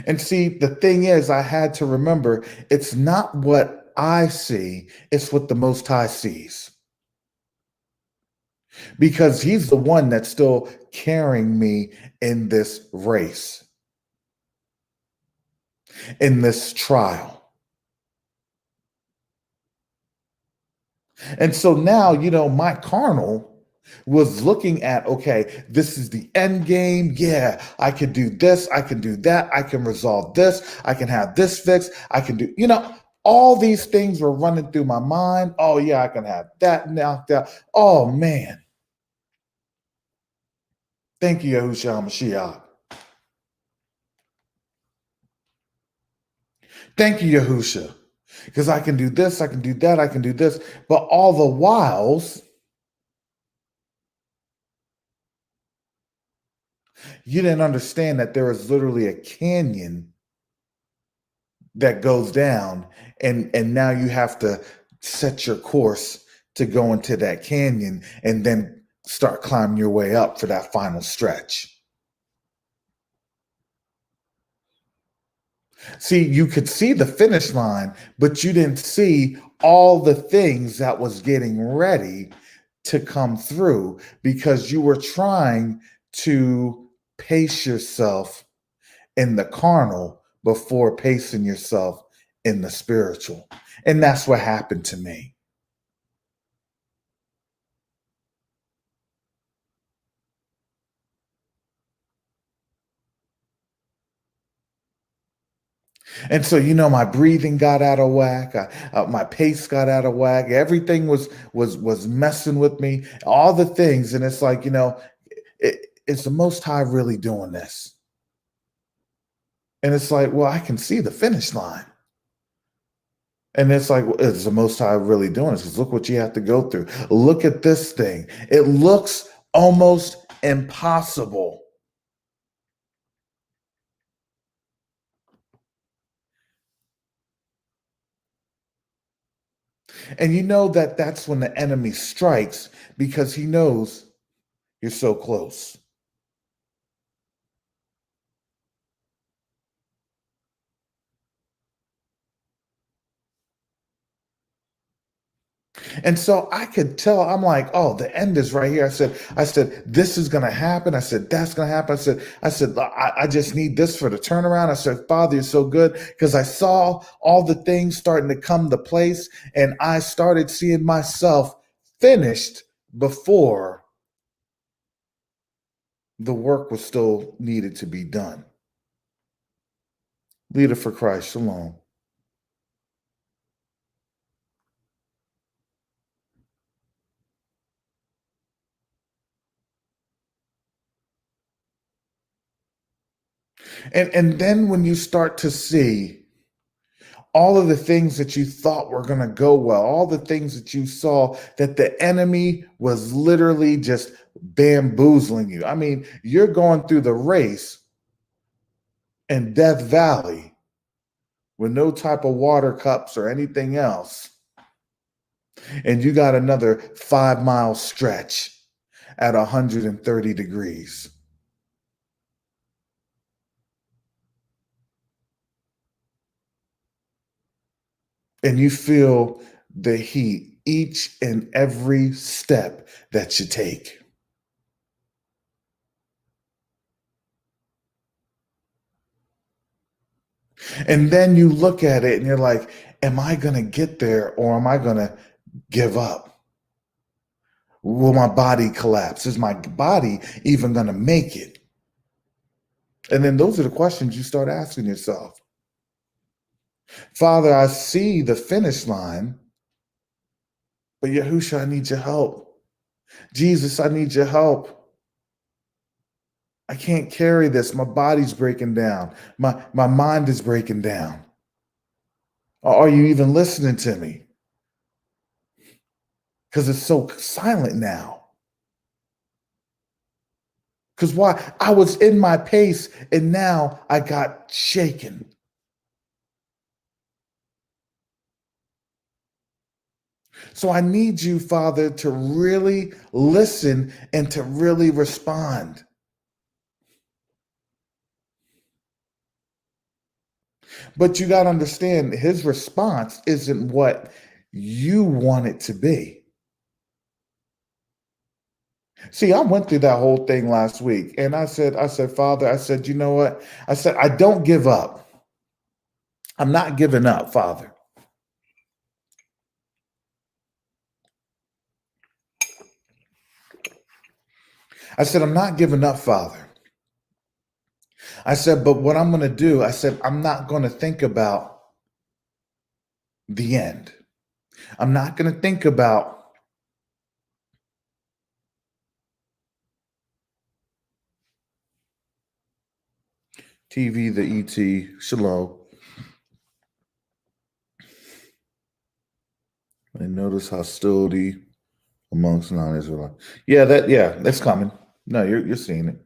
And see, the thing is, I had to remember it's not what I see, it's what the Most High sees. Because He's the one that's still carrying me in this race, in this trial. And so now, my carnal was looking at, okay, this is the end game. Yeah, I can do this. I can do that. I can resolve this. I can have this fixed. I can do, all these things were running through my mind. Oh, yeah, I can have that knocked out. Oh, man. Thank you, Yahushua Mashiach. Thank you, Yahusha. Because I can do this, I can do that, I can do this. But all the whiles, you didn't understand that there is literally a canyon that goes down, and now you have to set your course to go into that canyon and then start climbing your way up for that final stretch. See, you could see the finish line, but you didn't see all the things that was getting ready to come through because you were trying to pace yourself in the carnal before pacing yourself in the spiritual. And that's what happened to me. And so, my breathing got out of whack. My pace got out of whack. Everything was messing with me. All the things, and it's like, it's the Most High really doing this? And it's like, well, I can see the finish line. And it's like, well, is the Most High really doing this? Because look what you have to go through. Look at this thing. It looks almost impossible. And you know that that's when the enemy strikes because he knows you're so close. And so I could tell, I'm like, oh, the end is right here. I said, this is going to happen. I said, that's going to happen. I said, I just need this for the turnaround. I said, Father, you're so good, because I saw all the things starting to come to place, and I started seeing myself finished before the work was still needed to be done. Leader for Christ, shalom. And then when you start to see all of the things that you thought were going to go well, all the things that you saw that the enemy was literally just bamboozling you. I mean, you're going through the race in Death Valley with no type of water cups or anything else, and you got another 5 mile stretch at 130 degrees. And you feel the heat each and every step that you take. And then you look at it and you're like, am I going to get there, or am I going to give up? Will my body collapse? Is my body even going to make it? And then those are the questions you start asking yourself. Father, I see the finish line, but Yahusha, I need your help. Jesus, I need your help. I can't carry this. My body's breaking down. My mind is breaking down. Are you even listening to me? Because it's so silent now. Because why? I was in my pace, and now I got shaken. So I need you, Father, to really listen and to really respond. But you got to understand, his response isn't what you want it to be. See, I went through that whole thing last week, and I said, Father, I said, you know what? I said, I don't give up. I'm not giving up, Father. I said, I'm not giving up, Father. I said, but what I'm going to do, I said, I'm not going to think about the end. I'm not going to think about TV, the ET, Shalom. And notice hostility amongst non-Israelites. Yeah, that's coming. No, you're seeing it.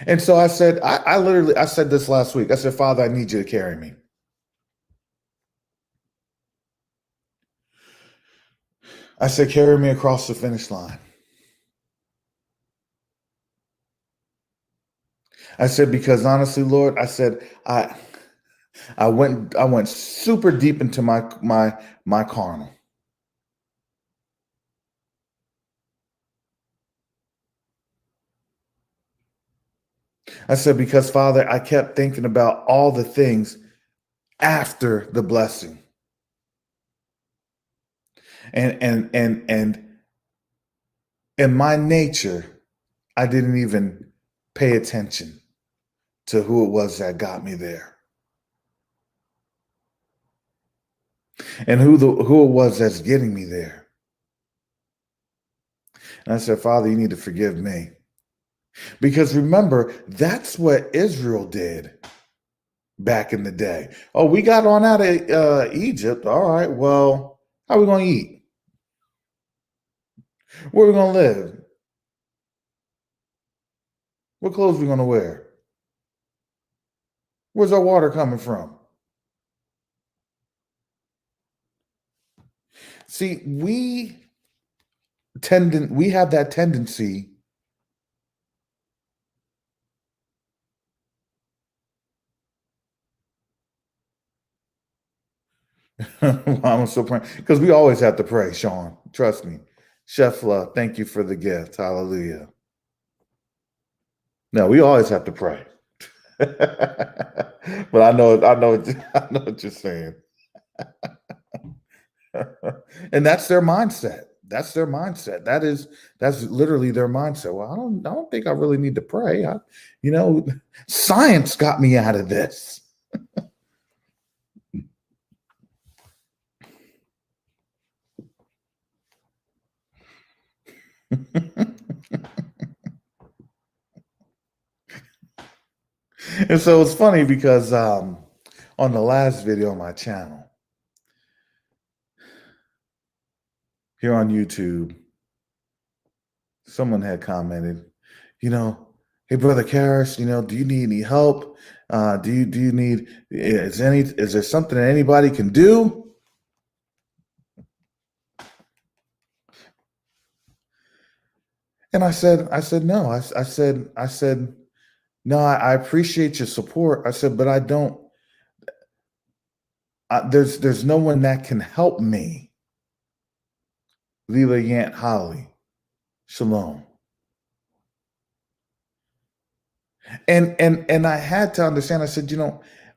And so I said, I literally I said this last week. I said, Father, I need you to carry me. I said, carry me across the finish line. I said, because honestly, Lord, I said, I went super deep into my carnal. I said, because Father, I kept thinking about all the things after the blessing. And in my nature, I didn't even pay attention to who it was that got me there, and who it was that's getting me there. And I said, Father, you need to forgive me. Because remember, that's what Israel did back in the day. Oh, we got on out of Egypt. All right, well, how are we going to eat? Where are we going to live? What clothes are we going to wear? Where's our water coming from? See, we have that tendency I'm so praying because we always have to pray, Sean. Trust me. Chef Love, thank you for the gift. Hallelujah. No, we always have to pray. But I know, I know what you're saying. And that's their mindset. That's their mindset. That's literally their mindset. Well, I don't think I really need to pray. Science got me out of this. And so it's funny because on the last video on my channel here on YouTube, someone had commented, hey, Brother Karras, do you need any help? Do you need, is there something that anybody can do? And I said, no. I said, no, I appreciate your support. I said, but I don't, there's no one that can help me. Lila Yant Holly. Shalom. And I had to understand, I said,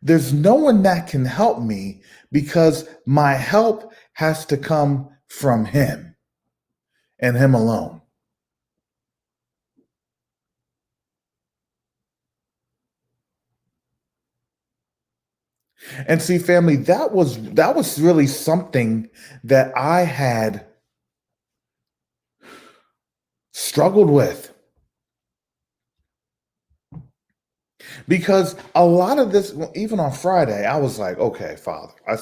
there's no one that can help me because my help has to come from him and him alone. And see, family, that was really something that I had struggled with. Because a lot of this, even on Friday, I was like, okay, Father. I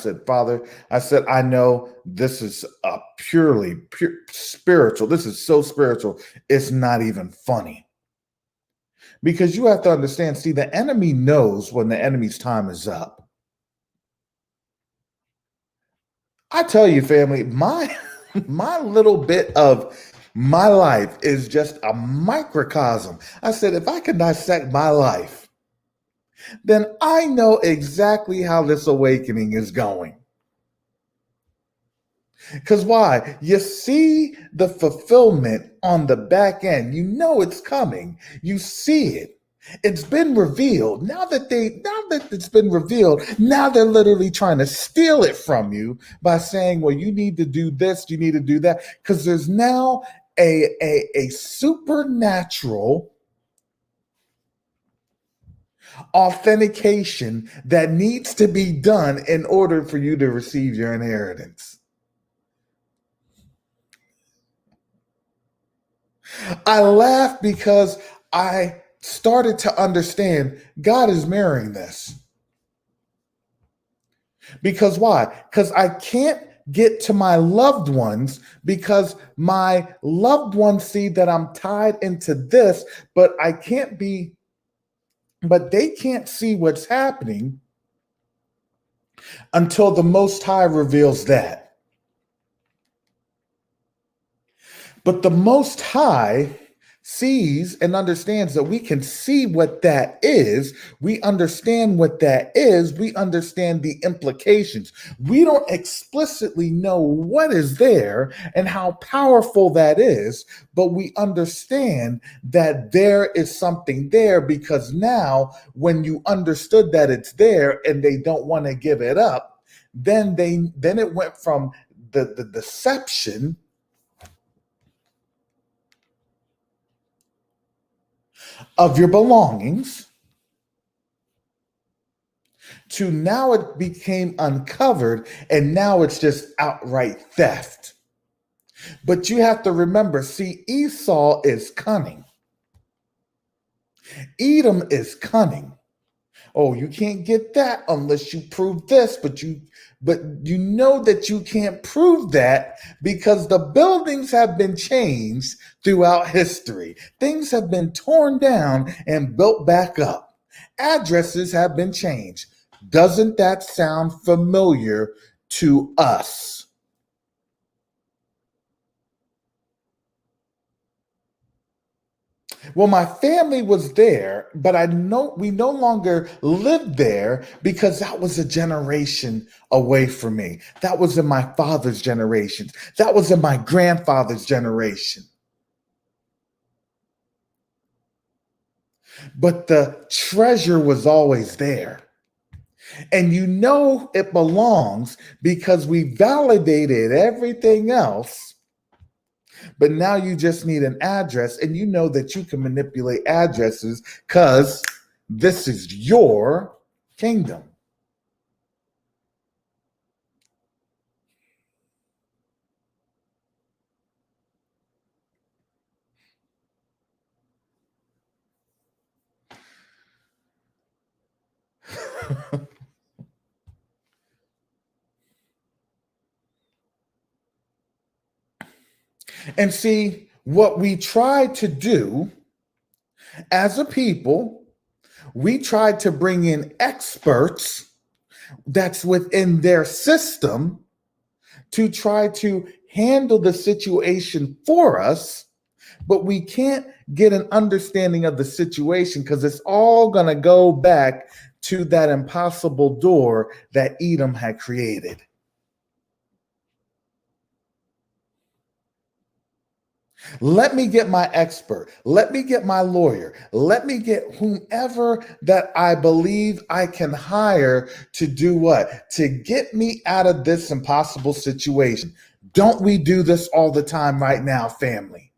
said, I know this is a pure spiritual. This is so spiritual. It's not even funny. Because you have to understand, see, the enemy knows when the enemy's time is up. I tell you, family, my little bit of my life is just a microcosm. I said, if I could dissect my life, then I know exactly how this awakening is going. Because why? You see the fulfillment on the back end. You know it's coming. You see it. It's been revealed. Now that it's been revealed, now they're literally trying to steal it from you by saying, well, you need to do this, you need to do that. Because there's now a supernatural authentication that needs to be done in order for you to receive your inheritance. I laugh because I started to understand God is mirroring this. Because why? Because I can't get to my loved ones because my loved ones see that I'm tied into this, but they can't see what's happening until the Most High reveals that. But the Most High sees and understands that we can see what that is. We understand what that is. We understand the implications. We don't explicitly know what is there and how powerful that is, but we understand that there is something there because now when you understood that it's there and they don't want to give it up, then it went from the deception of your belongings to now it became uncovered and now it's just outright theft. But you have to remember, see, Esau is cunning. Edom is cunning. Oh, you can't get that unless you prove this, but you know that you can't prove that because the buildings have been changed throughout history. Things have been torn down and built back up. Addresses have been changed. Doesn't that sound familiar to us? Well, my family was there, but I know we no longer lived there because that was a generation away from me. That was in my father's generation. That was in my grandfather's generation. But the treasure was always there. And you know it belongs because we validated everything else. But now you just need an address, and you know that you can manipulate addresses because this is your kingdom. And see, what we try to do as a people, we try to bring in experts that's within their system to try to handle the situation for us, but we can't get an understanding of the situation because it's all going to go back to that impossible door that Edom had created. Let me get my expert. Let me get my lawyer. Let me get whomever that I believe I can hire to do what? To get me out of this impossible situation. Don't we do this all the time right now, family?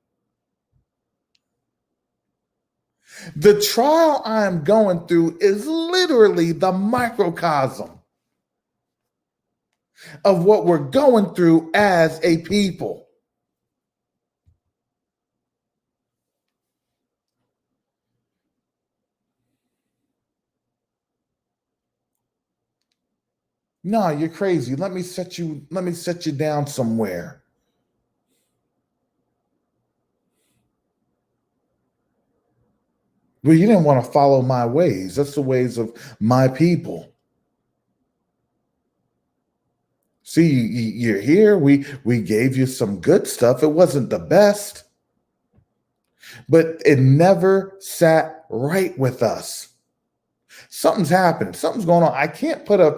The trial I am going through is literally the microcosm of what we're going through as a people. No, you're crazy. Let me set you down somewhere. Well, you didn't want to follow my ways. That's the ways of my people. See, you're here. We gave you some good stuff. It wasn't the best, but it never sat right with us. Something's happening. Something's going on. I can't put a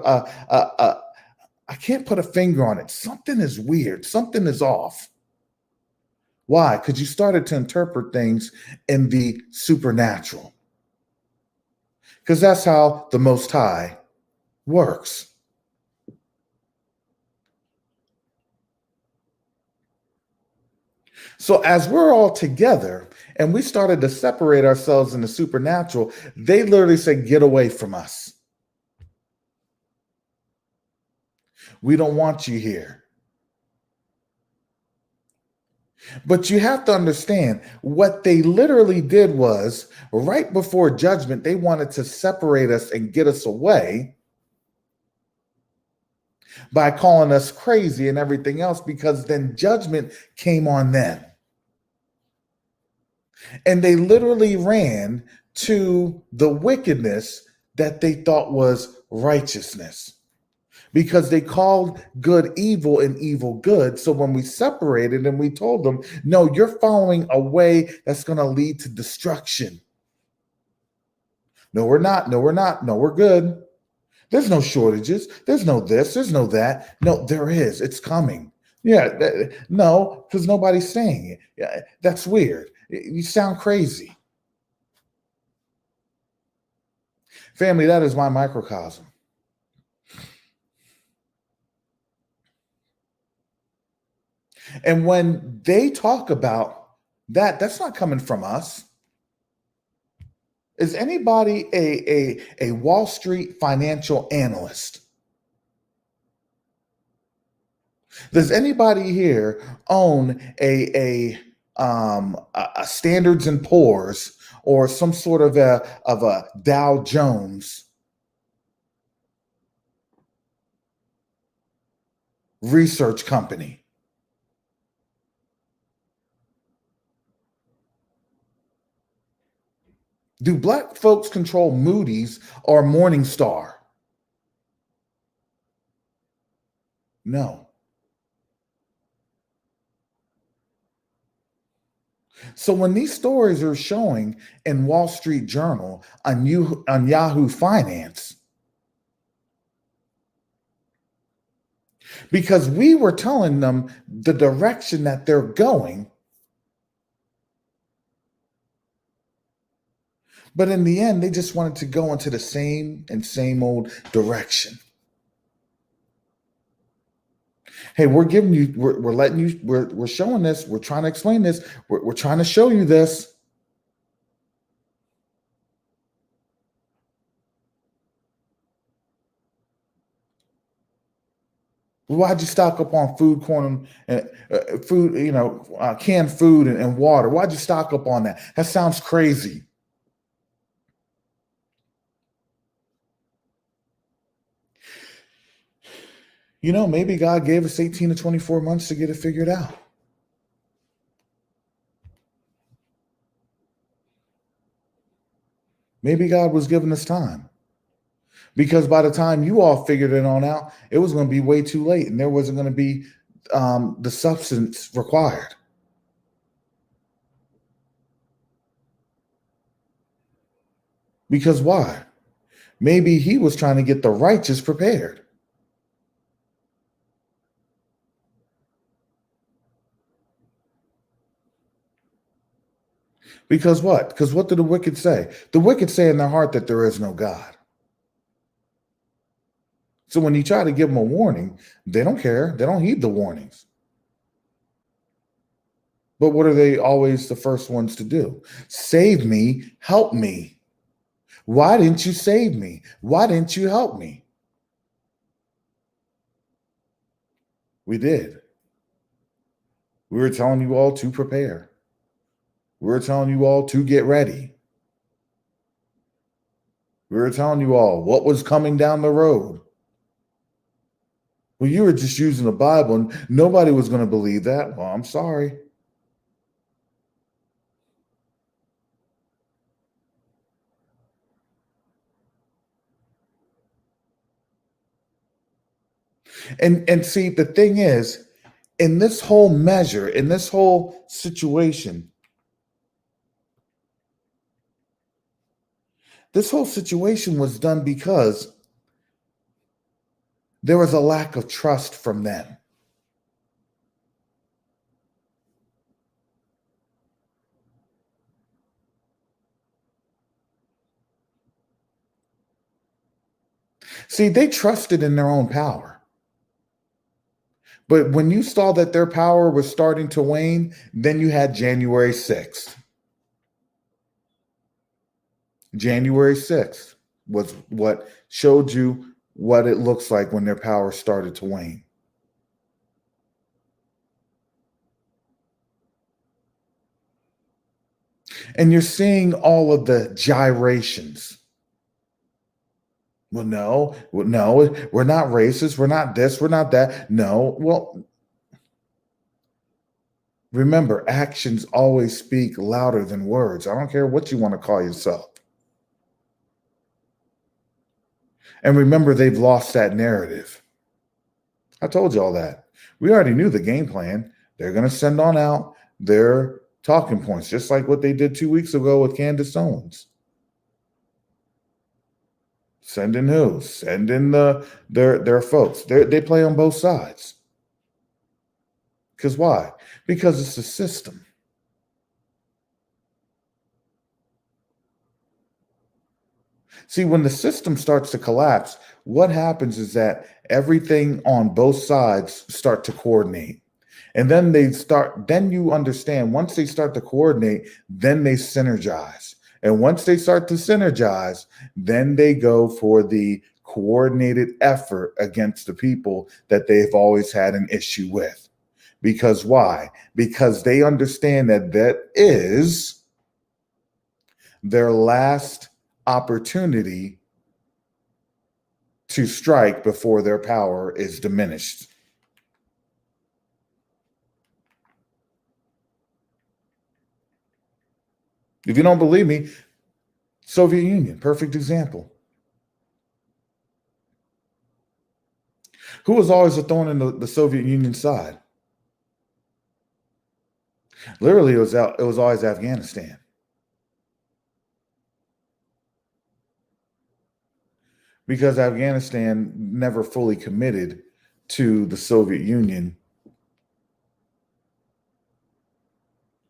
finger on it. Something is weird. Something is off. Why? Because you started to interpret things in the supernatural. Because that's how the Most High works. So as we're all together and we started to separate ourselves in the supernatural, they literally said, "Get away from us. We don't want you here." But you have to understand what they literally did was right before judgment, they wanted to separate us and get us away by calling us crazy and everything else, because then judgment came on them. And they literally ran to the wickedness that they thought was righteousness, because they called good evil and evil good. So when we separated and we told them, no, you're following a way that's going to lead to destruction. No, we're not. No, we're not. No, we're good. There's no shortages. There's no this. There's no that. No, there is. It's coming. Yeah. No, because nobody's saying it. Yeah, that's weird. You sound crazy. Family, that is my microcosm. And when they talk about that, that's not coming from us. Is anybody a Wall Street financial analyst? Does anybody here own a Standards and Poor's or some sort of a Dow Jones research company? Do black folks control Moody's or Morningstar? No. So when these stories are showing in Wall Street Journal, on Yahoo Finance, because we were telling them the direction that they're going, but in the end, they just wanted to go into the same and same old direction. Hey, we're giving you, we're letting you, we're showing this, we're trying to explain this, we're trying to show you this. Why'd you stock up on food, corn, and food, canned food and water? Why'd you stock up on that? That sounds crazy. Maybe God gave us 18 to 24 months to get it figured out. Maybe God was giving us time. Because by the time you all figured it on out, it was going to be way too late and there wasn't going to be the substance required. Because why? Maybe he was trying to get the righteous prepared. Because what? Because what do the wicked say? The wicked say in their heart that there is no God. So when you try to give them a warning, they don't care. They don't heed the warnings. But what are they always the first ones to do? Save me, help me. Why didn't you save me? Why didn't you help me? We did. We were telling you all to prepare. We were telling you all to get ready. We were telling you all what was coming down the road. Well, you were just using the Bible and nobody was going to believe that. Well, I'm sorry. And see, the thing is, in this whole measure, in this whole situation, was done because there was a lack of trust from them. See, they trusted in their own power. But when you saw that their power was starting to wane, then you had January 6th. January 6th was what showed you what it looks like when their power started to wane. And you're seeing all of the gyrations. Well, no, we're not racist. We're not this, we're not that. No, well, remember, actions always speak louder than words. I don't care what you want to call yourself. And remember, they've lost that narrative. I told you all that. We already knew the game plan. They're going to send on out their talking points, just like what they did 2 weeks ago with Candace Owens. Send in who? Send in their folks. They play on both sides. Because why? Because it's a system. See, when the system starts to collapse, what happens is that everything on both sides start to coordinate. And then you understand, once they start to coordinate, then they synergize. And once they start to synergize, then they go for the coordinated effort against the people that they've always had an issue with. Because why? Because they understand that is their last opportunity to strike before their power is diminished. If you don't believe me, Soviet Union, perfect example. Who was always a thorn in the Soviet Union side? Literally, it was always Afghanistan. Because Afghanistan never fully committed to the Soviet Union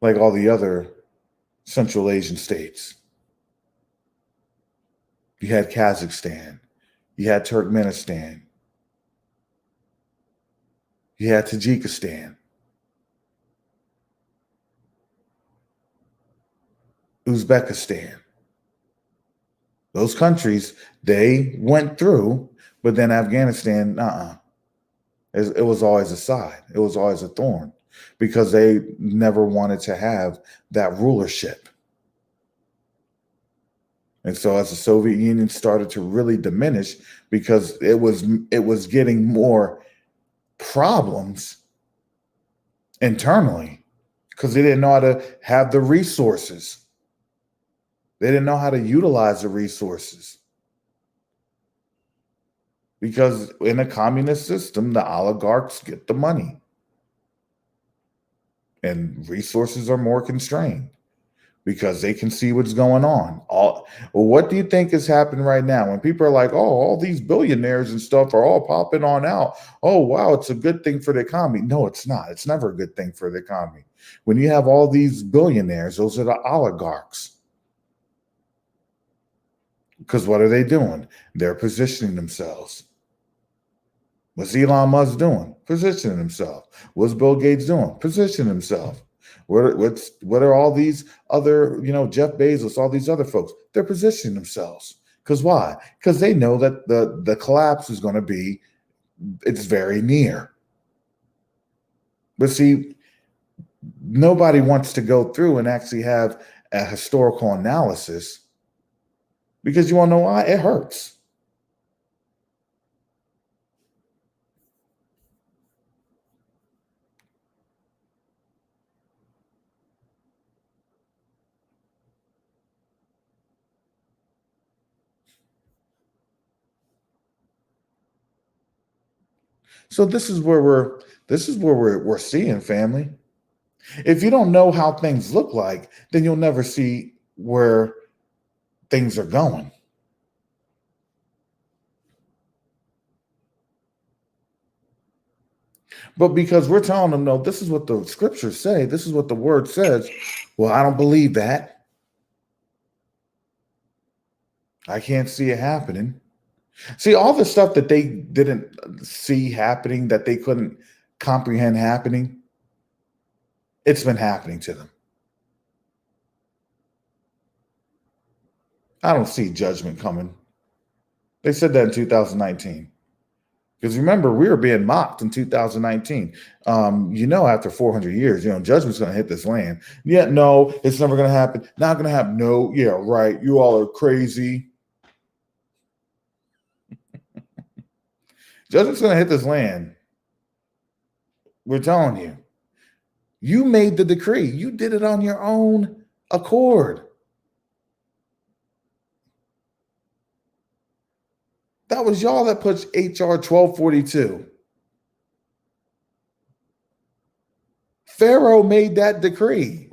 like all the other Central Asian states. You had Kazakhstan, you had Turkmenistan, you had Tajikistan, Uzbekistan. Those countries, they went through, but then Afghanistan, it was always a side. It was always a thorn because they never wanted to have that rulership. And so as the Soviet Union started to really diminish, because it was getting more problems internally, because they didn't know how to have the resources. They didn't know how to utilize the resources. Because in a communist system, the oligarchs get the money. And resources are more constrained because they can see what's going on. What do you think is happening right now when people are like, oh, all these billionaires and stuff are all popping on out? Oh, wow, it's a good thing for the economy. No, it's not. It's never a good thing for the economy. When you have all these billionaires, those are the oligarchs. Because what are they doing? They're positioning themselves. What's Elon Musk doing? Positioning himself. What's Bill Gates doing? Positioning himself. What are all these other, Jeff Bezos, all these other folks? They're positioning themselves. Because why? Because they know that the collapse is going to be, it's very near. But see, nobody wants to go through and actually have a historical analysis, because you want to know why? It hurts. So this is where we're seeing, family. If you don't know how things look like, then you'll never see where things are going. But because we're telling them, no, this is what the scriptures say, this is what the word says. Well, I don't believe that. I can't see it happening. See, all the stuff that they didn't see happening, that they couldn't comprehend happening, it's been happening to them. I don't see judgment coming. They said that in 2019. Because remember, we were being mocked in 2019. After 400 years, judgment's going to hit this land. Yeah, no, it's never going to happen. Not going to happen. No, yeah, right. You all are crazy. Judgment's going to hit this land. We're telling you. You made the decree. You did it on your own accord. That was y'all that put HR 1242. Pharaoh made that decree.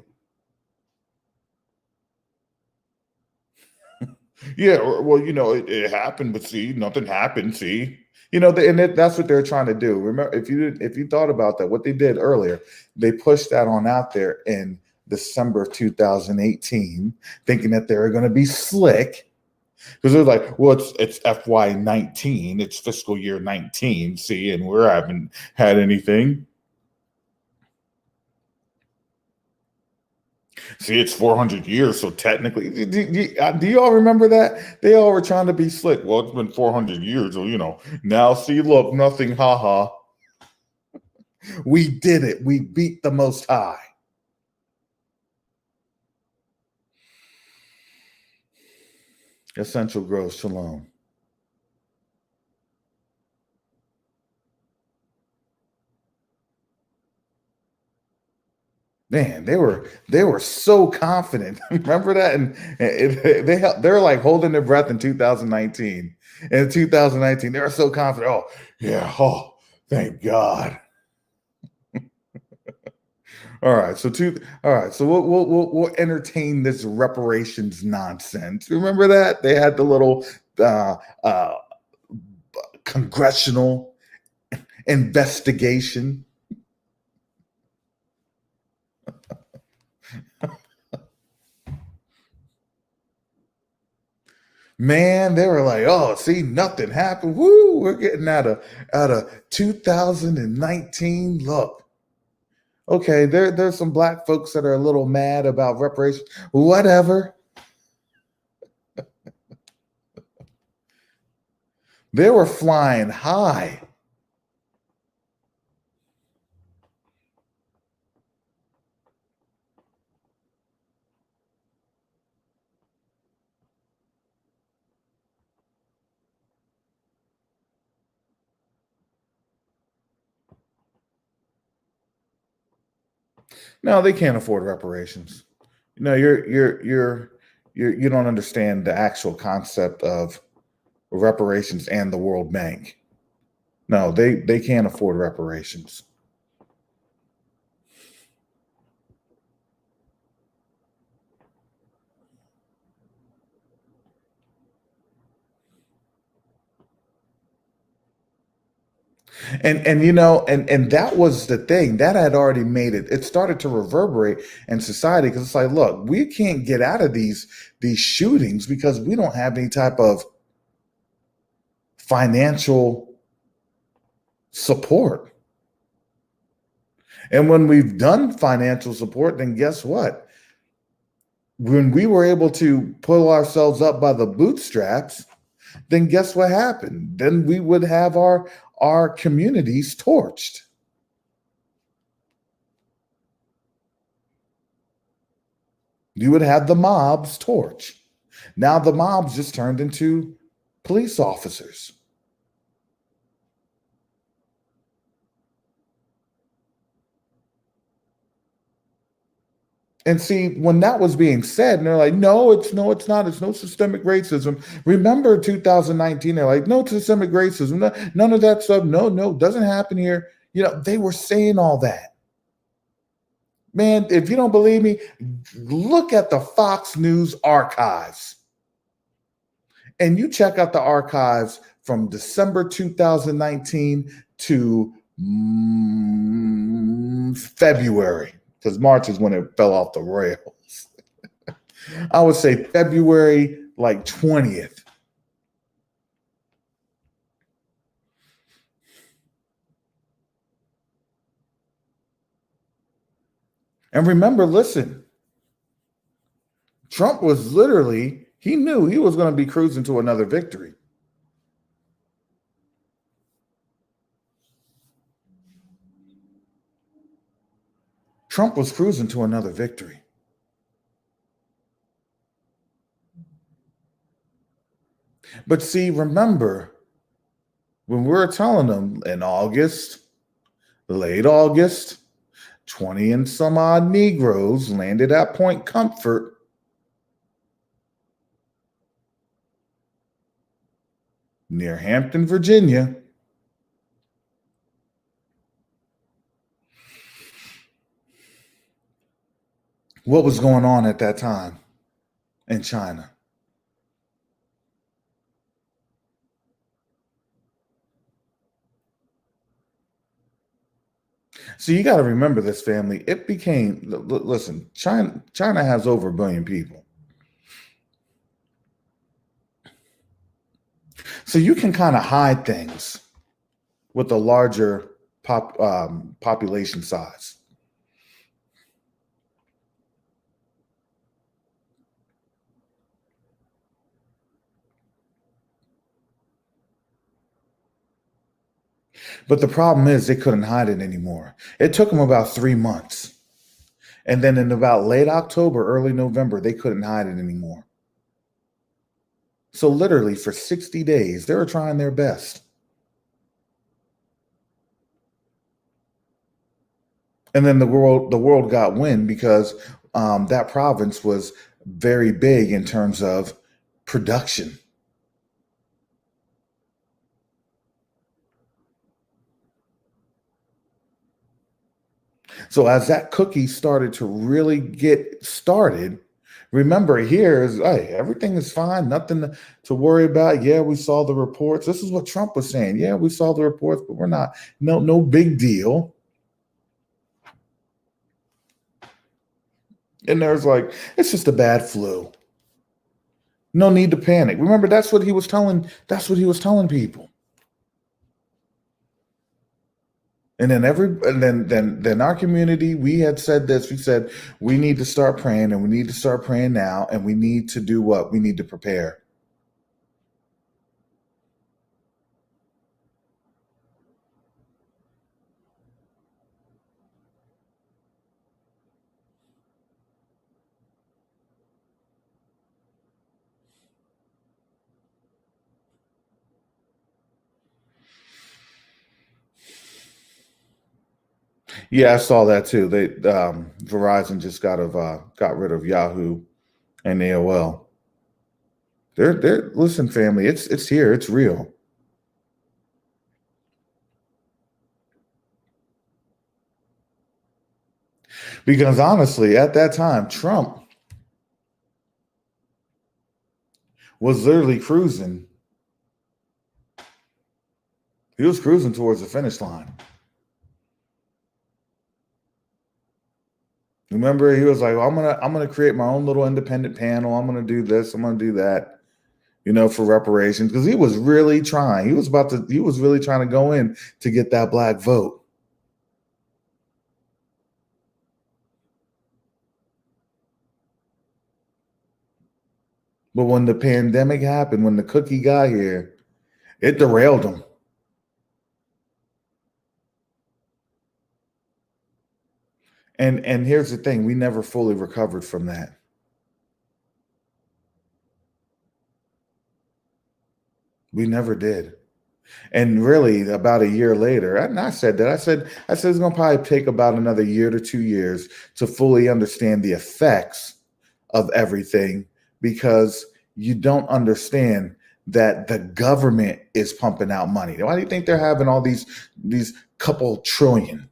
Yeah, well, it happened, but see, nothing happened. See, that's what they're trying to do. Remember, if you thought about that, what they did earlier, they pushed that on out there in December of 2018, thinking that they were going to be slick, because they're like, well, it's FY19, it's fiscal year 19. See, and we haven't had anything. See, it's 400 years, so technically, do you all remember that? They all were trying to be slick. Well, it's been 400 years, so, now see, look, nothing, haha. We did it. We beat the Most High. Essential growth, shalom. Man, they were so confident. Remember that? And they're like holding their breath in 2019. In 2019, they were so confident. Oh, yeah. Oh, thank God. All right, so we'll entertain this reparations nonsense. Remember that they had the little uh, uh, congressional investigation. Man, they were like, "Oh, see, nothing happened. Woo, we're getting out of 2019. Look, okay, there's some black folks that are a little mad about reparations. Whatever. They were flying high. No, they can't afford reparations. No, you don't understand the actual concept of reparations and the World Bank. No, they can't afford reparations. And you know, and that was the thing that had already made it. It started to reverberate in society because it's like, look, we can't get out of these shootings because we don't have any type of financial support. And when we've done financial support, then guess what? When we were able to pull ourselves up by the bootstraps, then guess what happened? Then we would have our communities torched. You would have the mobs torch. Now the mobs just turned into police officers. And see, when that was being said, and they're like, it's not, it's no systemic racism. Remember 2019, they're like, no systemic racism, none of that stuff. No, doesn't happen here. You know, they were saying all that. Man, if you don't believe me, look at the Fox News archives. And you check out the archives from December 2019 to February, because March is when it fell off the rails. I would say February like 20th. And remember, listen, Trump was literally, he knew he was going to be cruising to another victory. Trump was cruising to another victory. But see, remember, when we were telling them in August, late August, 20 and some odd Negroes landed at Point Comfort. Near Hampton, Virginia. What was going on at that time in China? So you got to remember this, family. It became, listen, China has over a billion people. So you can kind of hide things with a larger population size. But the problem is they couldn't hide it anymore. It took them about 3 months. And then in about late October, early November, they couldn't hide it anymore. So literally for 60 days, they were trying their best. And then the world got wind because that province was very big in terms of production. So as that cookie started to really get started, remember here is, hey, everything is fine, nothing to worry about. Yeah, we saw the reports. This is what Trump was saying. Yeah, we saw the reports, but we're not, no big deal. And there's like, it's just a bad flu. No need to panic. Remember, that's what he was telling people. And then our community, we had said this. We said we need to start praying, and we need to start praying now, and we need to do what? We need to prepare. Yeah, I saw that too. They Verizon just got rid of Yahoo and AOL. They're listen, family. It's here. It's real. Because honestly, at that time, Trump was literally cruising. He was cruising towards the finish line. Remember, he was like, well, I'm gonna create my own little independent panel. I'm gonna do this. I'm gonna do that. For reparations, because he was really trying. He was really trying to go in to get that black vote. But when the pandemic happened, when the cookie got here, it derailed him. And here's the thing, we never fully recovered from that. We never did. And really, about a year later, and I said that, I said it's going to probably take about another year to 2 years to fully understand the effects of everything, because you don't understand that the government is pumping out money. Why do you think they're having all these couple trillion?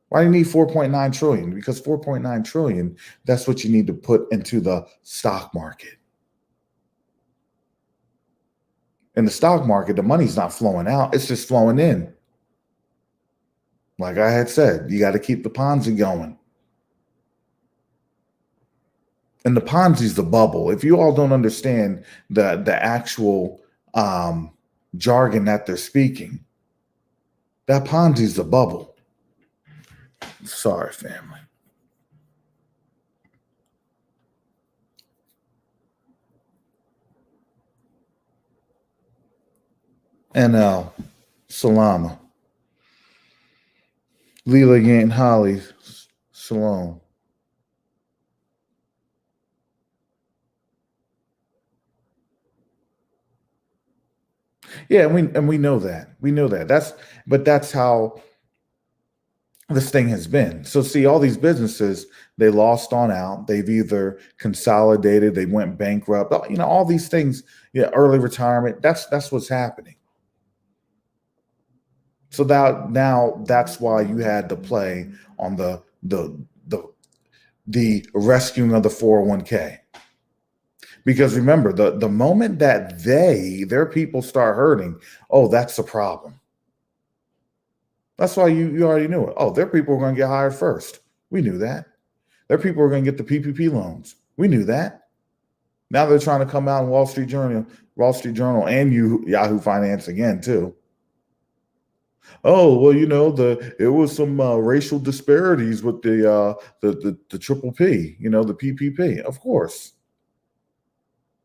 Why do you need 4.9 trillion? Because 4.9 trillion, that's what you need to put into the stock market. In the stock market, the money's not flowing out, it's just flowing in. Like I had said, you got to keep the Ponzi going. And the Ponzi's the bubble. If you all don't understand the actual jargon that they're speaking, that Ponzi's the bubble. Sorry, family. NL, Salama, Leela Gant Holly, Shalom. Yeah, and we know that. We know that. That's how this thing has been. So see, all these businesses, they lost on out. They've either consolidated, they went bankrupt. All these things. Yeah, early retirement. That's what's happening. So now that's why you had to play on the rescuing of the 401k. Because remember, the moment that their people start hurting, oh, that's the problem. That's why you already knew it. Oh, their people are going to get hired first. We knew that. Their people are going to get the PPP loans. We knew that. Now they're trying to come out in Wall Street Journal, and Yahoo Finance again too. Oh well, it was some racial disparities with the triple P, the PPP. Of course,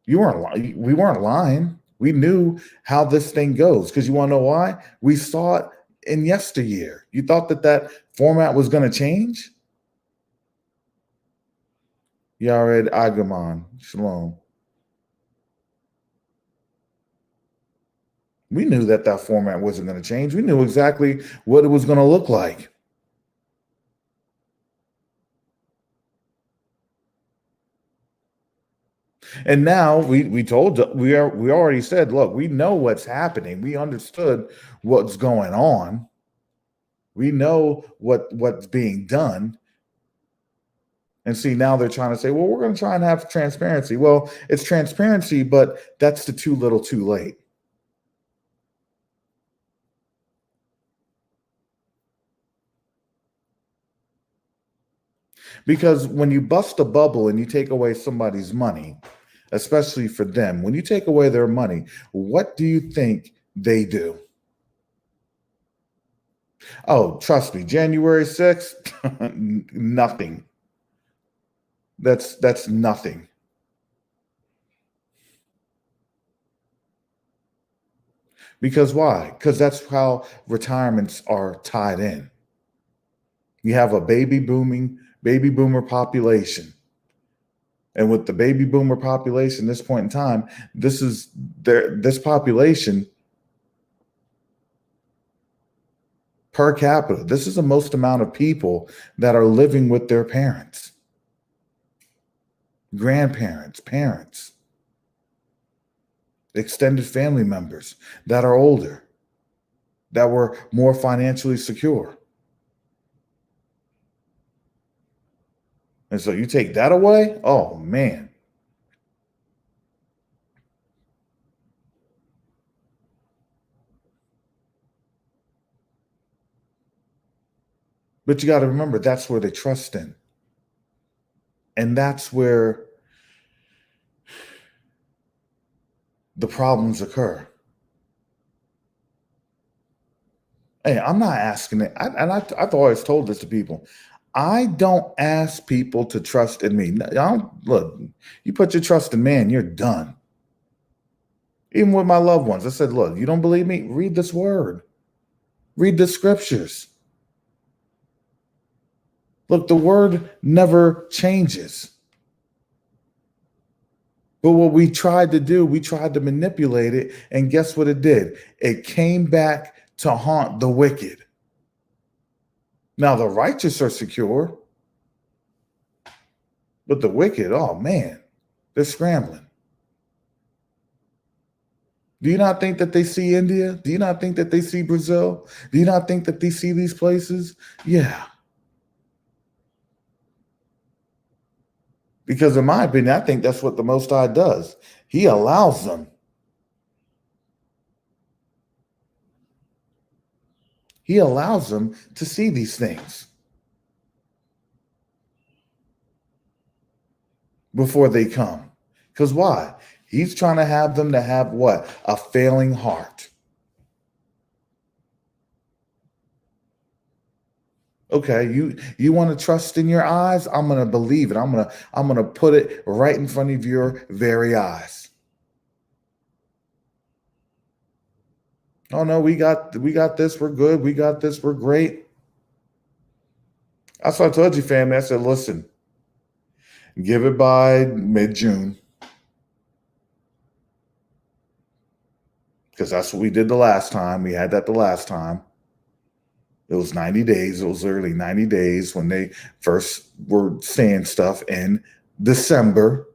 we weren't lying. We knew how this thing goes, because you want to know why? We saw it in yesteryear. You thought that format was going to change? Yared Agaman, Shalom. We knew that format wasn't going to change. We knew exactly what it was going to look like. And now we already said, look, we know what's happening. We understood what's going on. We know what's being done. And see, now they're trying to say, well, we're going to try and have transparency. Well, it's transparency, but that's the too little too late. Because when you bust a bubble and you take away somebody's money, especially for them, when you take away their money, what do you think they do? Oh, trust me, January 6th, nothing. That's nothing. Because why? Because that's how retirements are tied in. You have a baby boomer population. And with the baby boomer population, this point in time, this population per capita, this is the most amount of people that are living with their parents, grandparents, parents, extended family members that are older, that were more financially secure. And so you take that away, oh man. But you got to remember, that's where they trust in. And that's where the problems occur. Hey, I'm not asking it. I've always told this to people. I don't ask people to trust in me. Look, you put your trust in man, you're done. Even with my loved ones, I said, look, you don't believe me? Read this word. Read the scriptures. Look, the word never changes. But what we tried to do, we tried to manipulate it. And guess what it did? It came back to haunt the wicked. Now, the righteous are secure, but the wicked, oh man, they're scrambling. Do you not think that they see India? Do you not think that they see Brazil? Do you not think that they see these places? Yeah. Because in my opinion, I think that's what the Most High does. He allows them. He allows them to see these things before they come. Because why? He's trying to have them to have what? A failing heart. Okay, you want to trust in your eyes? I'm going to believe it. I'm going to put it right in front of your very eyes. Oh no, we got this, we're good. We got this, we're great. That's what I told you, family. I said, listen, give it by mid-June. Because that's what we did the last time. We had that the last time. It was 90 days. It was literally 90 days when they first were saying stuff in December.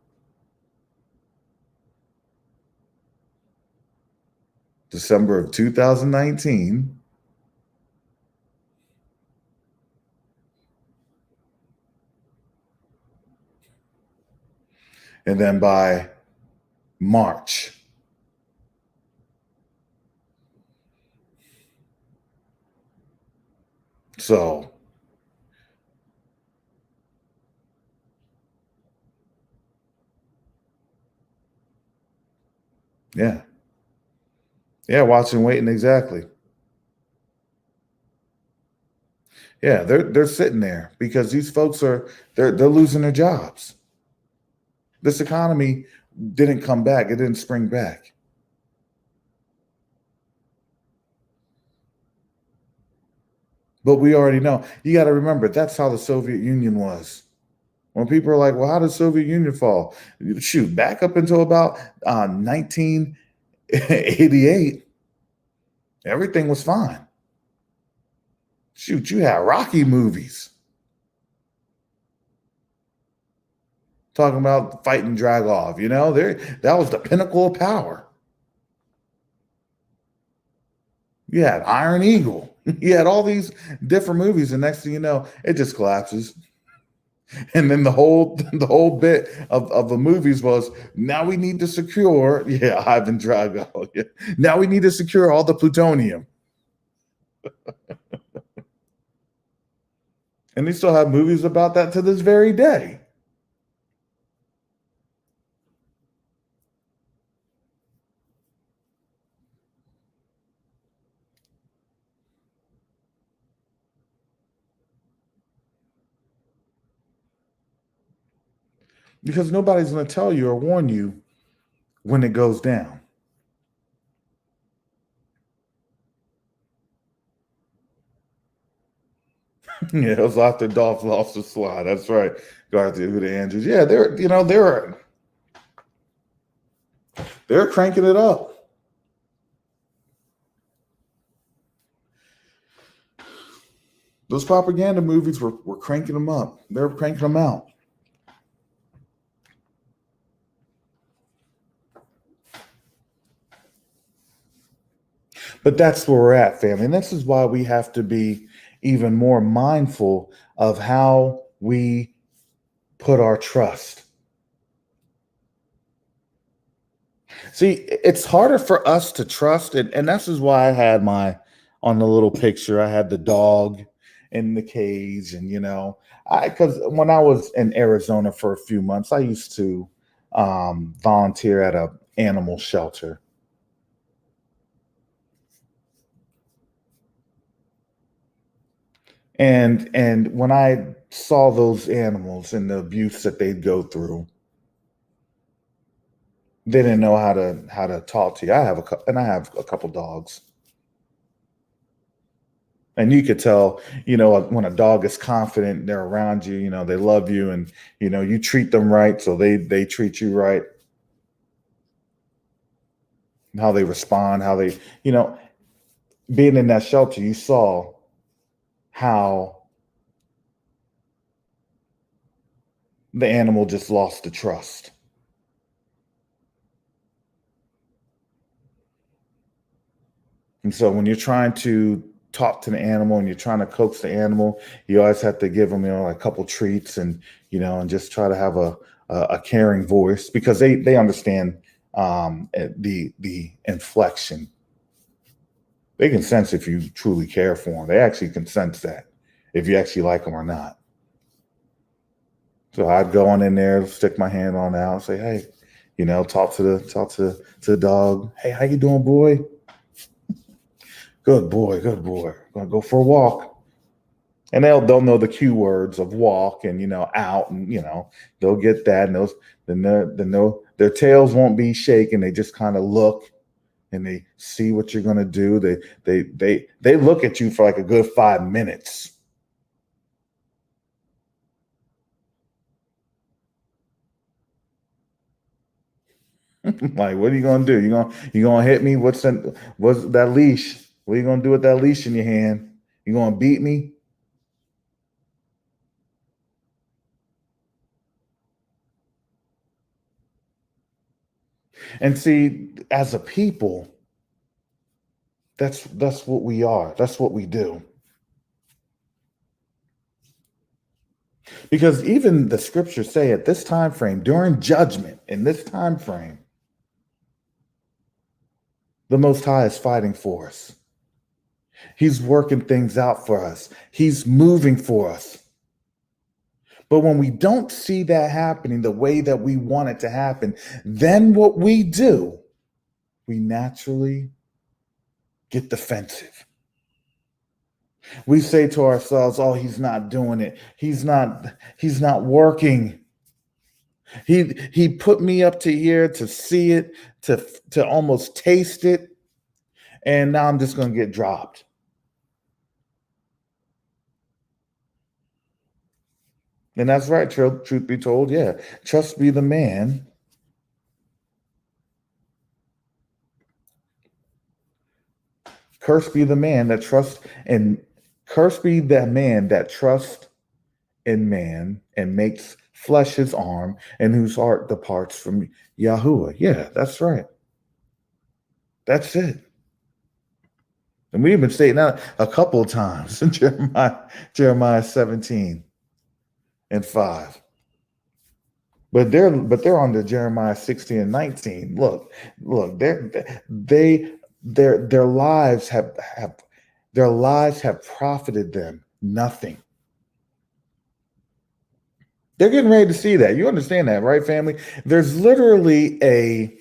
December of 2019. And then by March. So yeah. Yeah, watching, waiting, exactly. Yeah, they're sitting there because these folks they're losing their jobs. This economy didn't come back, it didn't spring back. But we already know. You got to remember, that's how the Soviet Union was. When people are like, well, how did the Soviet Union fall? Shoot, back up until about 1988, everything was fine. Shoot, you had Rocky movies talking about fight and drag off. That was the pinnacle of power. You had Iron Eagle. You had all these different movies, and next thing you know, it just collapses. And then the whole bit of the movies was, now we need to secure, yeah, Ivan Drago. Yeah. Now we need to secure all the plutonium. And they still have movies about that to this very day. Because nobody's going to tell you or warn you when it goes down. Yeah, it was after Dolph lost the slide. That's right. Garcia, who the Andrews. Yeah, they're cranking it up. Those propaganda movies were cranking them up. They're cranking them out. But that's where we're at, family. And this is why we have to be even more mindful of how we put our trust. See, it's harder for us to trust, and this is why I had on the little picture, I had the dog in the cage, and because when I was in Arizona for a few months, I used to volunteer at a animal shelter. And when I saw those animals and the abuse that they'd go through, they didn't know how to talk to you. I have a couple dogs, and you could tell, when a dog is confident, they're around you. They love you, and you treat them right, so they treat you right. How they respond, how they, being in that shelter, you saw how the animal just lost the trust. And so when you're trying to talk to the animal and you're trying to coax the animal, you always have to give them, like a couple treats, and just try to have a caring voice, because they understand the inflection. They can sense if you truly care for them. They actually can sense that if you actually like them or not. So I'd go on in there, stick my hand on out, say, hey, talk to the dog. Hey, how you doing, boy? Good boy, good boy. Gonna go for a walk. And they'll know the cue words of walk and out, and they'll get that, and their tails won't be shaking. They just kind of look and they see what you're gonna do. They look at you for like a good 5 minutes. Like, what are you gonna do? You gonna hit me? What's that leash? What are you gonna do with that leash in your hand? You gonna beat me? And see, as a people, that's what we are. That's what we do. Because even the scriptures say at this time frame, during judgment, in this time frame, the Most High is fighting for us. He's working things out for us. He's moving for us. But when we don't see that happening the way that we want it to happen, then what we do, we naturally get defensive. We say to ourselves, oh, he's not doing it. He's not working. He put me up to here to see it, to almost taste it, and now I'm just going to get dropped. And that's right, truth be told, yeah. Trust be the man. Cursed be the man that trusts, and cursed be that man that trusts in man and makes flesh his arm, and whose heart departs from Yahuwah. Yeah, that's right. That's it. And we've been stating that a couple of times in Jeremiah 17:5. But they're on to Jeremiah 16:19. Look, their lives have profited them nothing. They're getting ready to see that. You understand that, right, family? There's literally a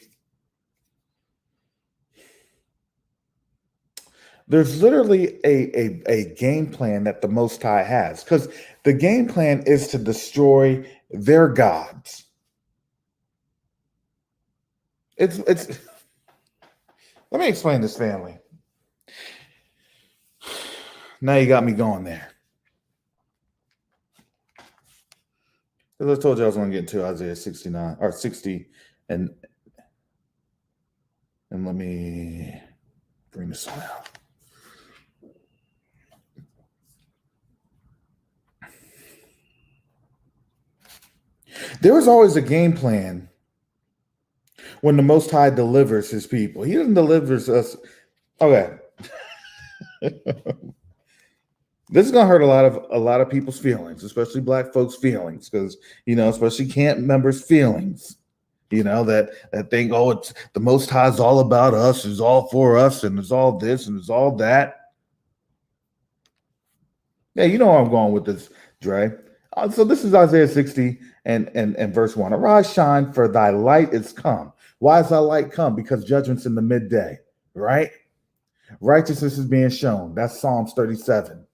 game plan that the Most High has, because the game plan is to destroy their gods. It's let me explain this, family. Now you got me going there. As I told you, I was going to get into Isaiah 69 or 60, and let me bring this one out. There is always a game plan when the Most High delivers his people. He doesn't deliver us. Okay. This is gonna hurt a lot of people's feelings, especially Black folks' feelings, because especially camp members' feelings. That think, oh, it's the Most High is all about us, is all for us, and it's all this and it's all that. Yeah, you know where I'm going with this, Dre. So this is Isaiah 60 and verse 1. Arise, shine, for thy light is come. Why is thy light come? Because judgment's in the midday, right? Righteousness is being shown. That's Psalms 37.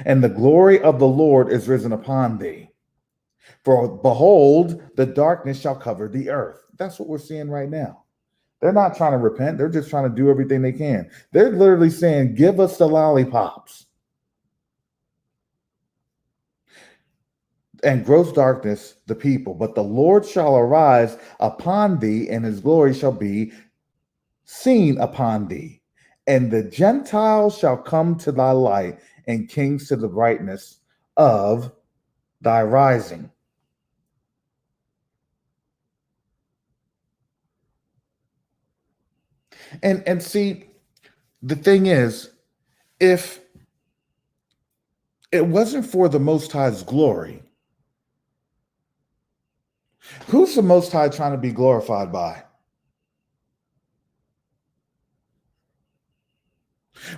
And the glory of the Lord is risen upon thee. For behold, the darkness shall cover the earth. That's what we're seeing right now. They're not trying to repent. They're just trying to do everything they can. They're literally saying, give us the lollipops. And gross darkness the people. But the Lord shall arise upon thee, and his glory shall be seen upon thee. And the Gentiles shall come to thy light, and kings to the brightness of thy rising. And see, the thing is, if it wasn't for the Most High's glory, who's the Most High trying to be glorified by?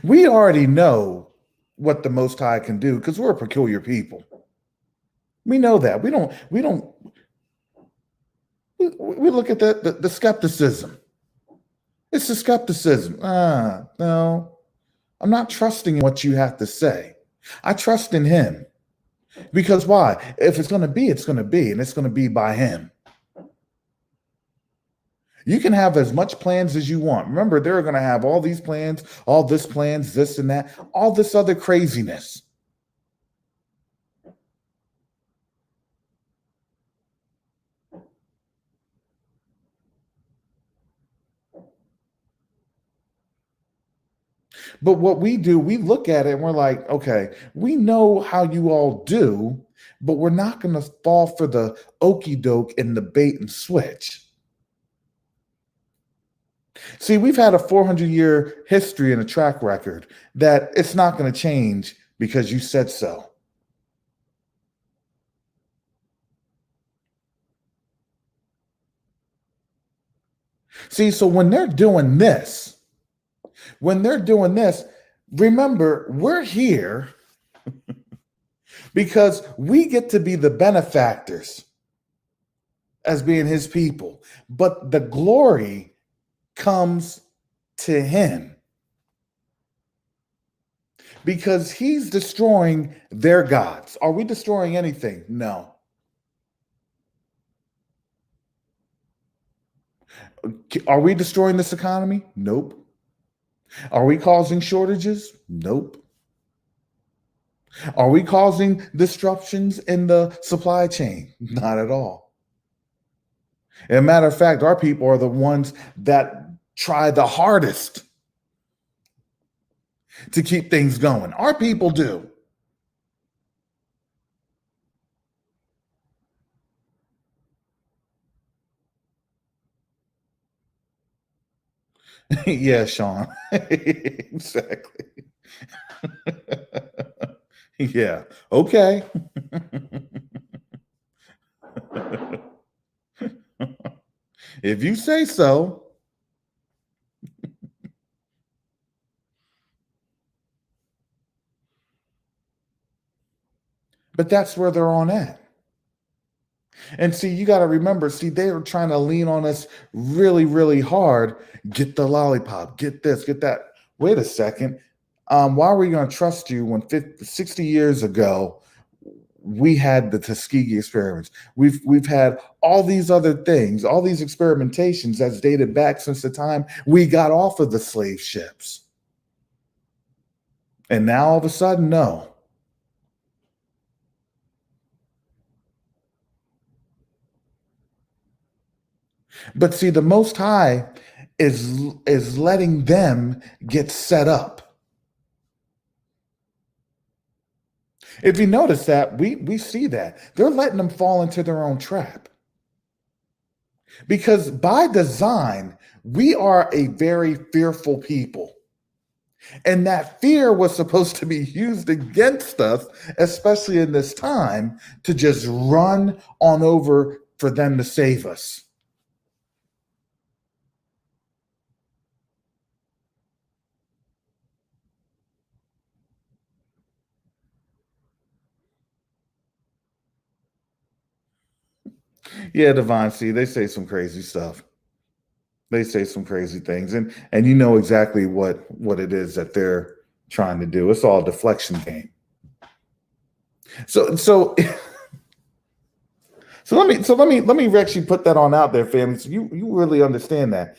We already know what the Most High can do because we're a peculiar people. We know that. We look at the skepticism. It's the skepticism. No, I'm not trusting in what you have to say. I trust in him. Because why? If it's going to be, it's going to be, and it's going to be by him. You can have as much plans as you want. Remember, they're going to have all these plans, all this plans, this and that, all this other craziness. But what we do, we look at it and we're like, okay, we know how you all do, but we're not going to fall for the okey doke and the bait and switch. See, we've had a 400-year history and a track record that it's not going to change because you said so. See, so when they're doing this, remember, we're here because we get to be the benefactors as being his people, but the glory comes to him because he's destroying their gods. Are we destroying anything? No. Are we destroying this economy? Nope. Are we causing shortages? Nope. Are we causing disruptions in the supply chain? Not at all. As a matter of fact, our people are the ones that try the hardest to keep things going. Our people do. Yeah, Sean. Exactly. Yeah. Okay. If you say so. But that's where they're on at. And see, you got to remember, see, they were trying to lean on us really, really hard. Get the lollipop, get this, get that. Wait a second. Why are we going to trust you when 50, 60 years ago we had the Tuskegee experiments? We've had all these other things, all these experimentations that's dated back since the time we got off of the slave ships. And now all of a sudden, no. But see, the Most High is letting them get set up. If you notice that, we see that they're letting them fall into their own trap. Because by design, we are a very fearful people. And that fear was supposed to be used against us, especially in this time, to just run on over for them to save us. Yeah, Divine, see, they say some crazy stuff. They say some crazy things, and you know exactly what it is that they're trying to do. It's all a deflection game. So let me actually put that on out there, family. So you really understand that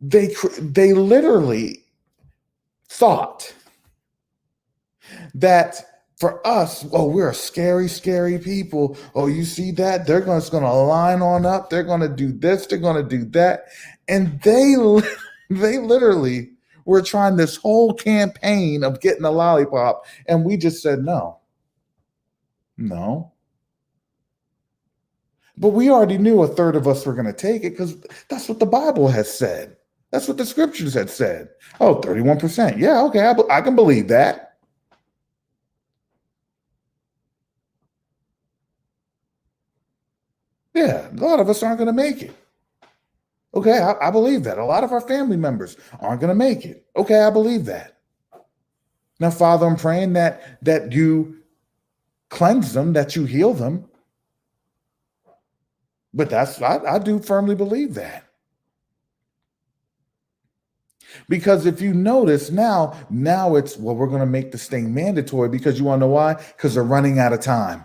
they literally thought that for us, oh, we're a scary, scary people. Oh, you see that? They're just going to line on up. They're going to do this. They're going to do that, and they literally were trying this whole campaign of getting a lollipop, and we just said no, no. But we already knew a third of us were going to take it because that's what the Bible has said. That's what the scriptures had said. Oh, 31%. Yeah, okay, I can believe that. Yeah, a lot of us aren't going to make it. Okay, I believe that. A lot of our family members aren't going to make it. Okay, I believe that. Now, Father, I'm praying that you cleanse them, that you heal them. But I do firmly believe that. Because if you notice now it's, well, we're going to make this thing mandatory because you want to know why? Because they're running out of time.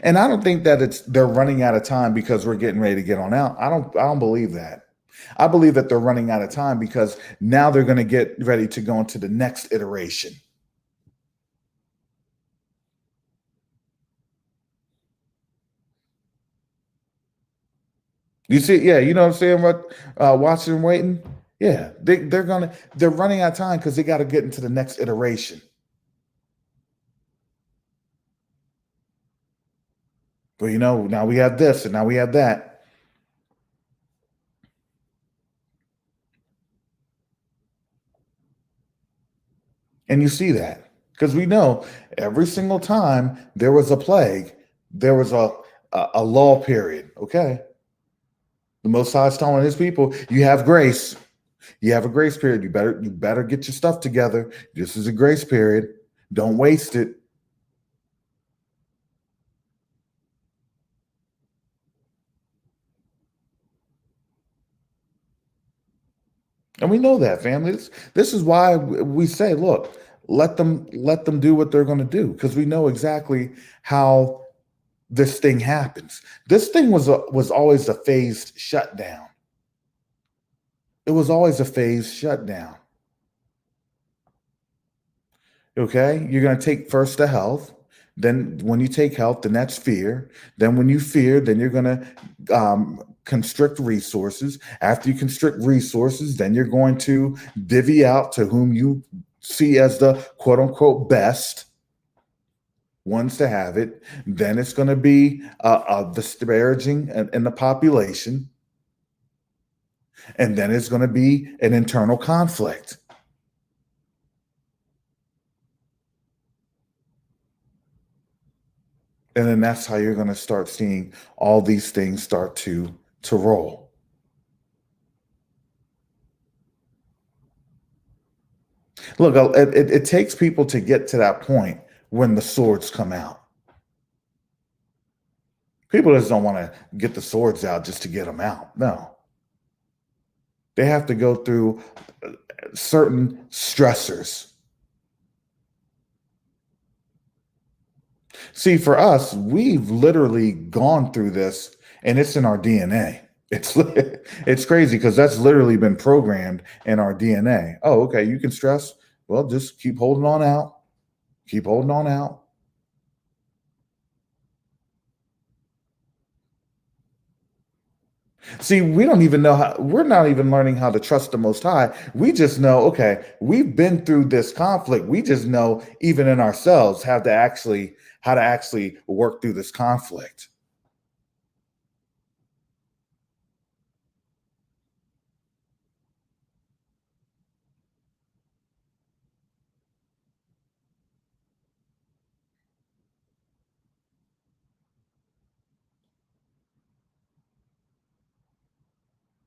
And I don't think that they're running out of time because we're getting ready to get on out. I don't believe that. I believe that they're running out of time because now they're going to get ready to go into the next iteration. You see, yeah, you know what I'm saying? What watching and waiting? Yeah, they're running out of time because they got to get into the next iteration. But now we have this and now we have that. And you see that because we know every single time there was a plague, there was a lull period. Okay. The Most High is telling his people, you have grace. You have a grace period. You better get your stuff together. This is a grace period. Don't waste it. And we know that, family. This is why we say, look, let them do what they're going to do because we know exactly how this thing happens. This thing was always a phased shutdown. It was always a phased shutdown. Okay, you're going to take first the health. Then when you take health, then that's fear. Then when you fear, then you're going to constrict resources. After you constrict resources, then you're going to divvy out to whom you see as the quote unquote best. ones to have it. Then it's going to be disparaging in the population. And then it's going to be an internal conflict. And then that's how you're going to start seeing all these things start to roll. Look, it takes people to get to that point when the swords come out. People just don't want to get the swords out just to get them out. No. They have to go through certain stressors. See, for us, we've literally gone through this, and it's in our DNA. It's crazy because that's literally been programmed in our DNA. Oh, okay, you can stress. Well, just keep holding on out. Keep holding on out. See, we don't even know how, we're not even learning how to trust the Most High. We just know, okay, we've been through this conflict. We just know, even in ourselves, how to actually work through this conflict.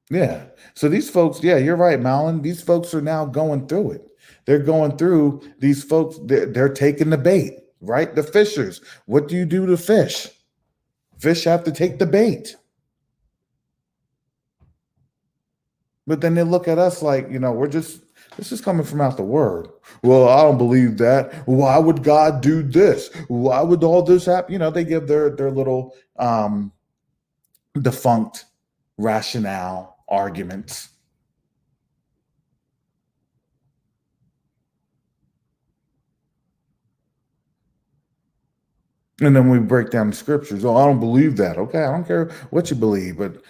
Yeah. So these folks, yeah, you're right, Malin. These folks are now going through it. They're going through these folks, they're taking the bait, right? The fishers. What do you do to fish? Fish have to take the bait. But then they look at us like, this is coming from out the word. Well, I don't believe that. Why would God do this? Why would all this happen? They give their little defunct rationale arguments. And then we break down the scriptures. Oh, I don't believe that. Okay, I don't care what you believe, but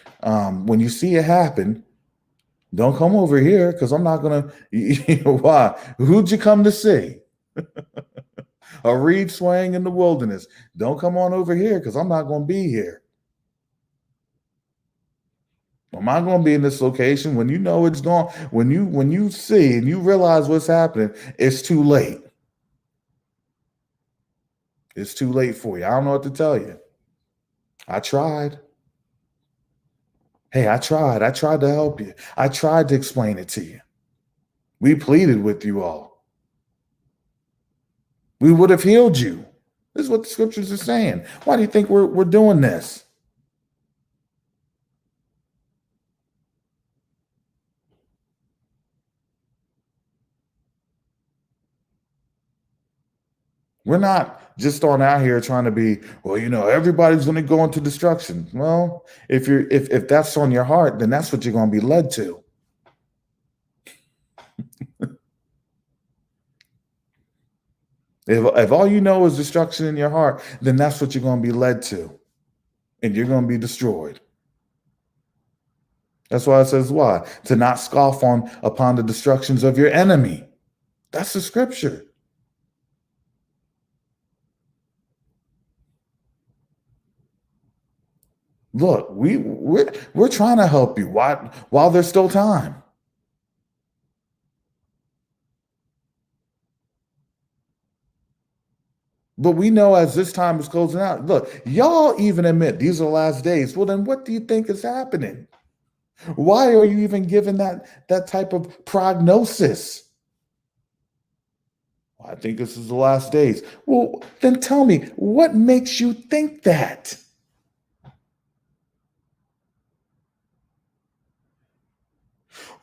when you see it happen, don't come over here because I'm not gonna. Why? Who'd you come to see? A reed swaying in the wilderness. Don't come on over here because I'm not going to be here. Am I going to be in this location when you know it's gone? When you see and you realize what's happening, it's too late. It's too late for you. I don't know what to tell you. I tried. Hey, I tried. I tried to help you. I tried to explain it to you. We pleaded with you all. We would have healed you. This is what the scriptures are saying. Why do you think we're doing this? We're not just on out here trying to be, well, everybody's going to go into destruction. Well, if that's on your heart, then that's what you're going to be led to. If all you know is destruction in your heart, then that's what you're going to be led to, and you're going to be destroyed. That's why it says, why? To not scoff upon the destructions of your enemy. That's the scripture. Look, we're trying to help you while there's still time. But we know as this time is closing out, look, y'all even admit these are the last days. Well, then what do you think is happening? Why are you even given that type of prognosis? Well, I think this is the last days. Well, then tell me, what makes you think that?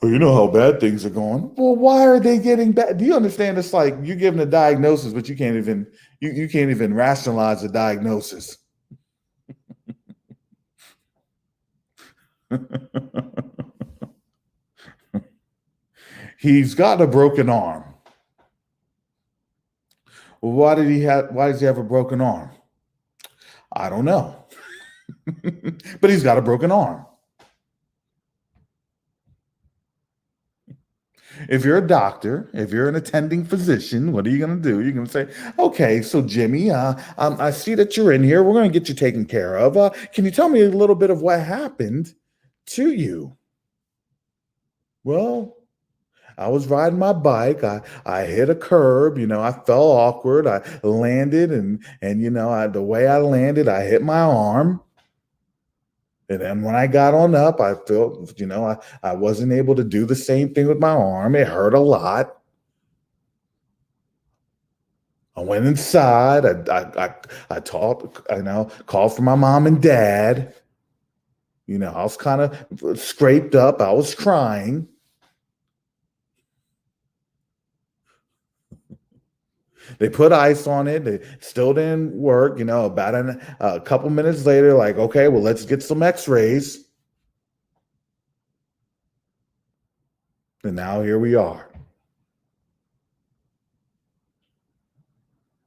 Well, you know how bad things are going. Well, why are they getting bad? Do you understand? It's like you're given a diagnosis, but you can't even rationalize the diagnosis. He's got a broken arm. Well, why does he have a broken arm? I don't know. But he's got a broken arm. If you're a doctor, if you're an attending physician, what are you going to do? You're going to say, okay, so Jimmy, I see that you're in here. We're going to get you taken care of. Can you tell me a little bit of what happened to you? Well, I was riding my bike. I hit a curb. I fell awkward. I landed, and the way I landed, I hit my arm. And then when I got on up, I felt, I wasn't able to do the same thing with my arm. It hurt a lot. I went inside. I talked, called for my mom and dad. I was kind of scraped up. I was crying. They put ice on it. It still didn't work. About a couple minutes later, like, okay, well, let's get some x-rays. And now here we are.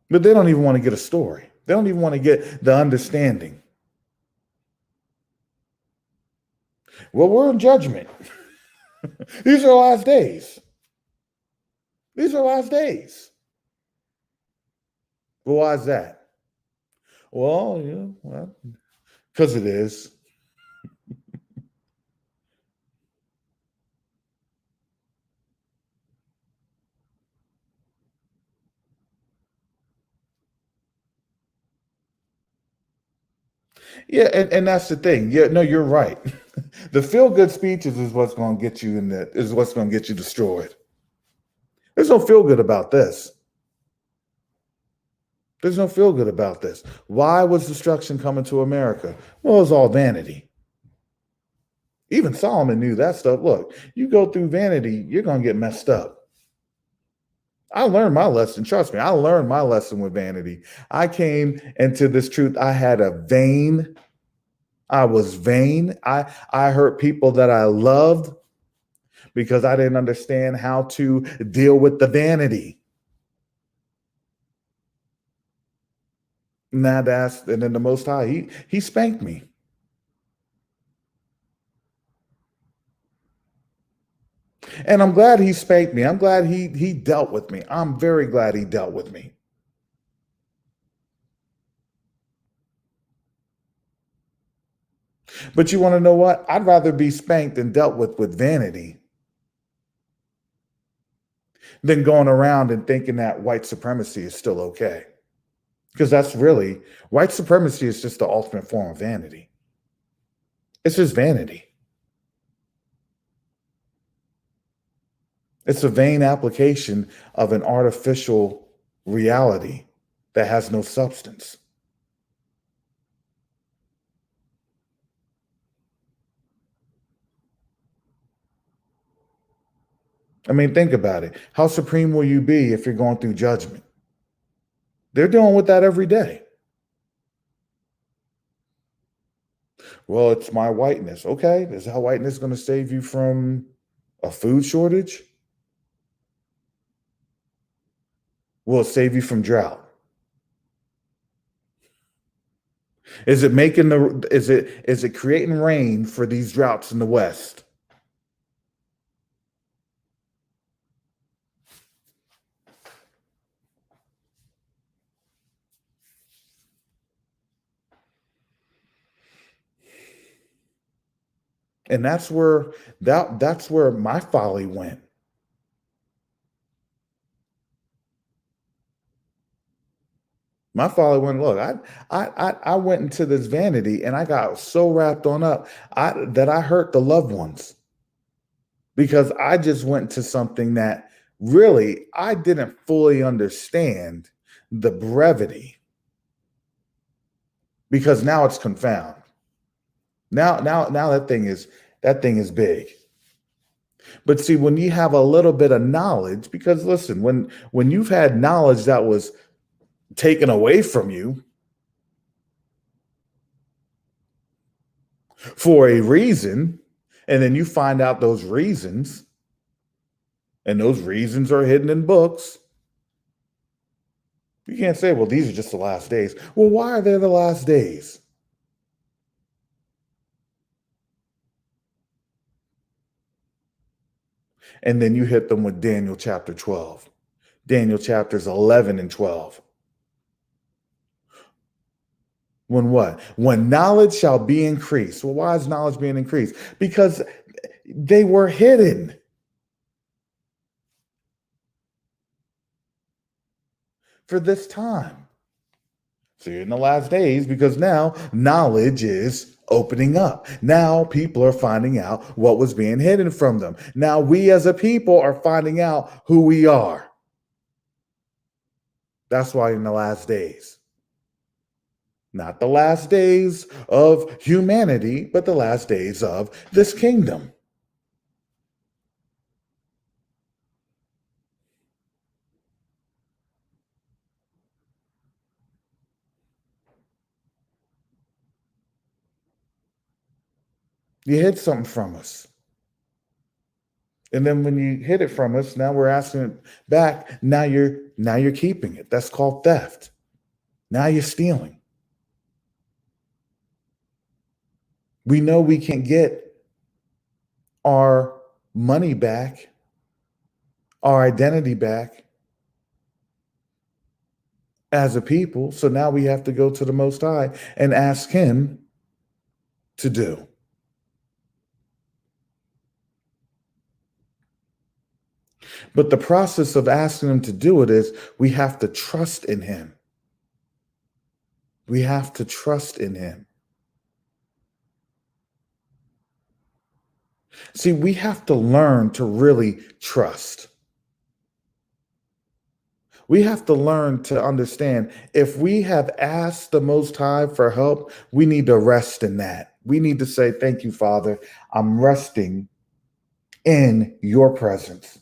But they don't even want to get a story. They don't even want to get the understanding. Well, we're in judgment. These are last days. These are last days. Well, why is that? Well, because it is. Yeah, and that's the thing. Yeah, no, you're right. The feel-good speeches is what's going to get you is what's going to get you destroyed. There's no feel-good about this. There's no feel-good about this. Why was destruction coming to America? Well, it's all vanity. Even Solomon knew that stuff. Look, you go through vanity, you're going to get messed up. I learned my lesson. Trust me, I learned my lesson with vanity. I came into this truth. I was vain. I hurt people that I loved because I didn't understand how to deal with the vanity. And then the Most High, he spanked me. And I'm glad he spanked me. I'm glad he dealt with me. I'm very glad he dealt with me. But you want to know what? I'd rather be spanked and dealt with vanity than going around and thinking that white supremacy is still okay. Because white supremacy is just the ultimate form of vanity. It's just vanity. It's a vain application of an artificial reality that has no substance. I mean, think about it. How supreme will you be if you're going through judgment? They're dealing with that every day. Well, it's my whiteness. Okay, is that whiteness going to save you from a food shortage? Will it save you from drought? Is it creating rain for these droughts in the West? And that's where my folly went. My folly went, look, I went into this vanity and I got so wrapped on up that I hurt the loved ones because I just went to something that really I didn't fully understand the brevity because now it's confound. Now that thing is big. But see, when you have a little bit of knowledge, because listen, when you've had knowledge that was taken away from you for a reason, and then you find out those reasons, and those reasons are hidden in books, you can't say, well, these are just the last days. Well, why are they the last days? And then you hit them with Daniel chapter 12, Daniel chapters 11 and 12. When what? When knowledge shall be increased. Well, why is knowledge being increased? Because they were hidden for this time. So you're in the last days because now knowledge is opening up. Now people are finding out what was being hidden from them. Now we as a people are finding out who we are. That's why in the last days. Not the last days of humanity, but the last days of this kingdom. You hid something from us. And then when you hid it from us, now we're asking it back. Now you're keeping it. That's called theft. Now you're stealing. We know we can get our money back, our identity back as a people. So now we have to go to the Most High and ask Him to do. But the process of asking Him to do it is we have to trust in Him. We have to trust in Him. See, we have to learn to really trust. We have to learn to understand if we have asked the Most High for help, we need to rest in that. We need to say, thank you, Father. I'm resting in your presence.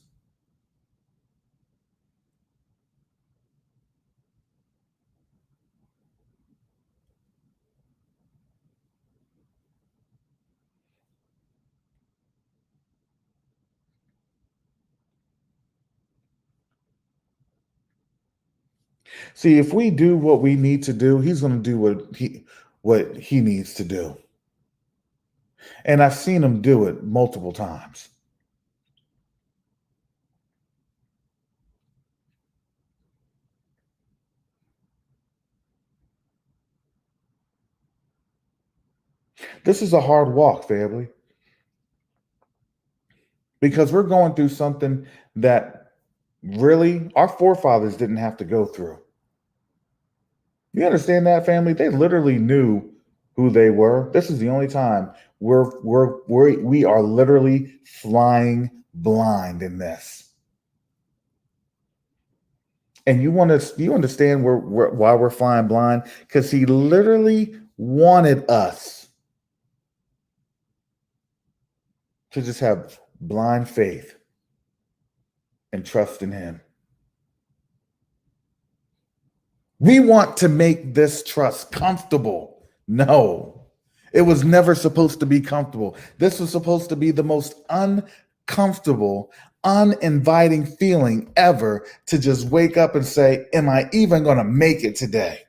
See, if we do what we need to do, He's going to do what he needs to do. And I've seen Him do it multiple times. This is a hard walk, family, because we're going through something that really our forefathers didn't have to go through. You understand that, family? They literally knew who they were. This is the only time we are literally flying blind in this. And you understand why we're flying blind? Because He literally wanted us to just have blind faith and trust in Him. We want to make this trust comfortable. No, it was never supposed to be comfortable. This was supposed to be the most uncomfortable, uninviting feeling ever, to just wake up and say, am I even going to make it today?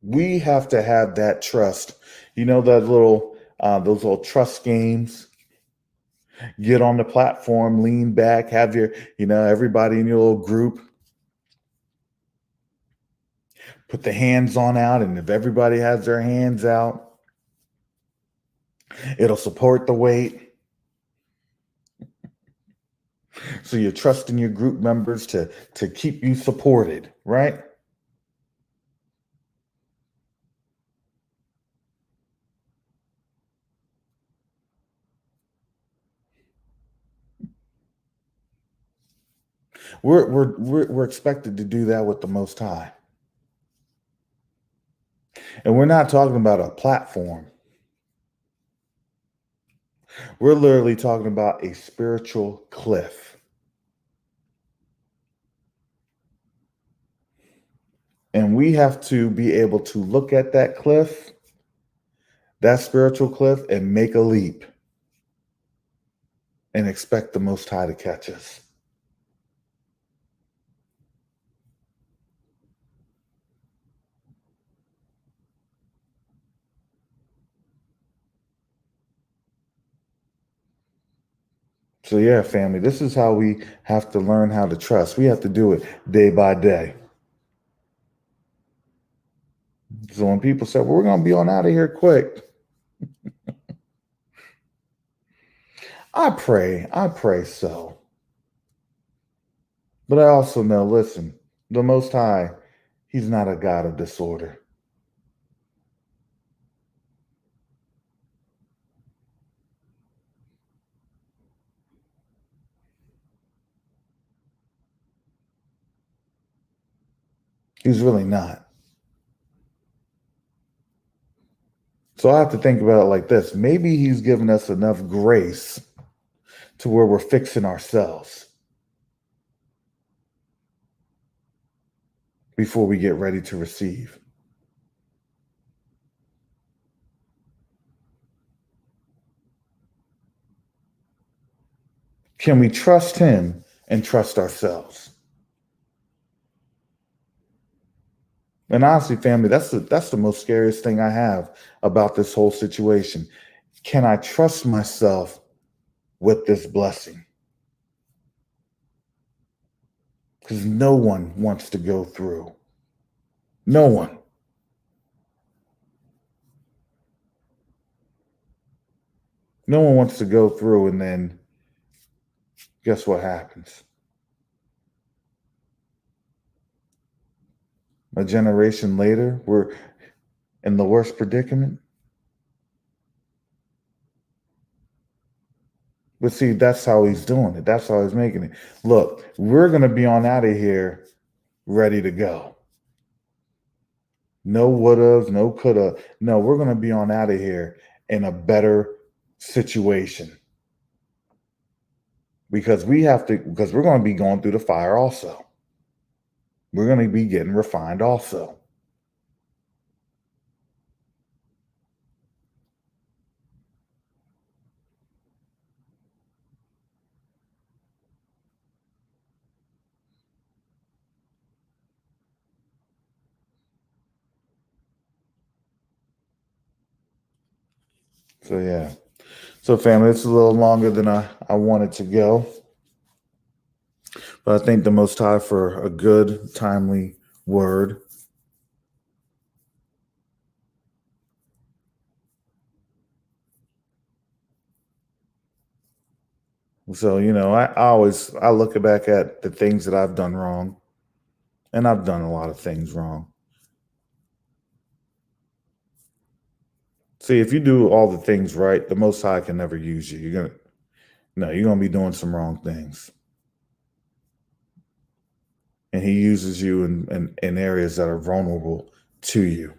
We have to have that trust. You know, those little trust games. Get on the platform, lean back, have everybody in your little group put the hands on out, and if everybody has their hands out, it'll support the weight. So you're trusting your group members to keep you supported, right? We're expected to do that with the Most High. And we're not talking about a platform. We're literally talking about a spiritual cliff. And we have to be able to look at that cliff, that spiritual cliff, and make a leap. and expect the Most High to catch us. So yeah, family, this is how we have to learn how to trust. We have to do it day by day. So when people say, well, we're going to be on out of here quick, I pray so. But I also know, listen, the Most High, he's not a God of disorder. He's really not. So I have to think about it like this. Maybe he's given us enough grace to where we're fixing ourselves before we get ready to receive. Can we trust him and trust ourselves? And honestly, family, that's the most scariest thing I have about this whole situation. Can I trust myself with this blessing? Because no one wants to go through. No one. No one wants to go through, and then guess what happens? A generation later, we're in the worst predicament. But see, that's how he's doing it. That's how he's making it. Look, we're going to be on out of here ready to go. No woulda, no coulda. No, we're going to be on out of here in a better situation. Because we're going to be going through the fire also. We're going to be getting refined also. So yeah. So family, it's a little longer than I wanted to go. But I thank the Most High for a good, timely word. So, I look back at the things that I've done wrong, and I've done a lot of things wrong. See, if you do all the things right, the Most High can never use you. You're gonna be doing some wrong things. And he uses you in areas that are vulnerable to you.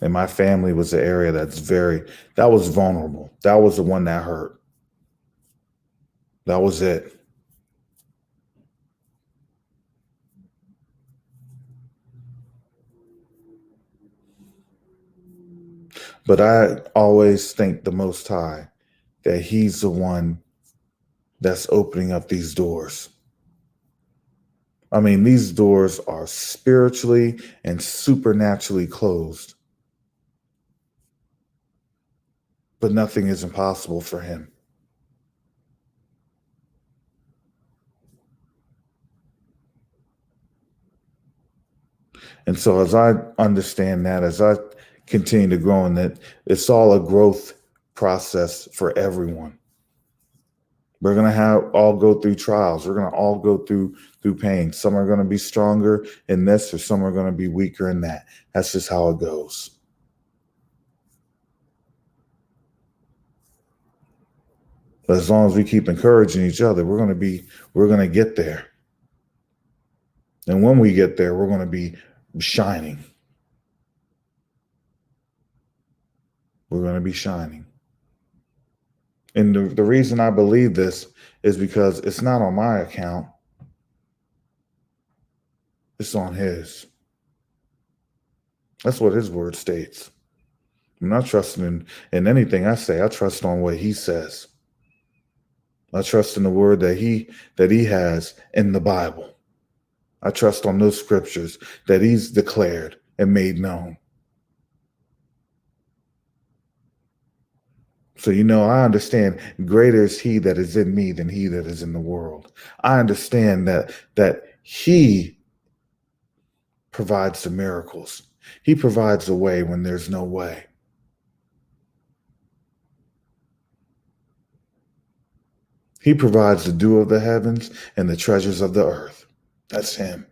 And my family was the area that was vulnerable. That was the one that hurt. That was it. But I always thank the Most High that he's the one that's opening up these doors. I mean, these doors are spiritually and supernaturally closed, but nothing is impossible for him. And so as I understand that, as I continue to grow in that, it's all a growth process for everyone. We're going to all go through trials. We're going to all go through pain. Some are going to be stronger in this, or some are going to be weaker in that. That's just how it goes. But as long as we keep encouraging each other, we're going to get there. And when we get there, we're going to be shining. We're going to be shining. And the reason I believe this is because it's not on my account. It's on his. That's what his word states. I'm not trusting in anything I say. I trust on what he says. I trust in the word that he has in the Bible. I trust on those scriptures that he's declared and made known. So, I understand greater is he that is in me than he that is in the world. I understand that he provides the miracles. He provides a way when there's no way. He provides the dew of the heavens and the treasures of the earth. That's him.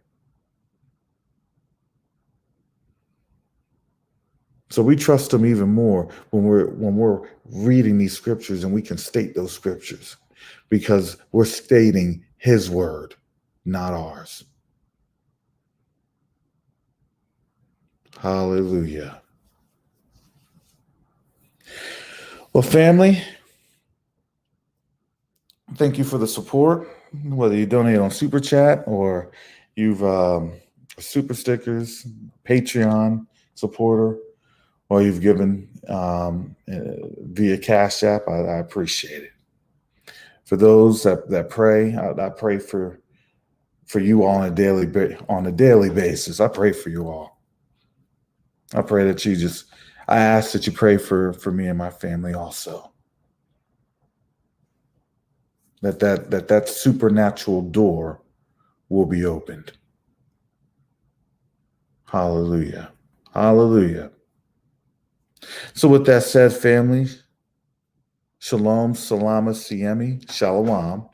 So we trust him even more when we're reading these scriptures, and we can state those scriptures because we're stating his word, not ours. Hallelujah. Well, family, thank you for the support. Whether you donate on Super Chat or you've super stickers, Patreon supporter, or you've given via Cash App, I appreciate it. For those that pray, I pray for you all on a daily basis. I pray for you all. I pray that I ask that you pray for me and my family also. That supernatural door will be opened. Hallelujah. Hallelujah. So with that said, family, shalom, salama, siemi, shalom,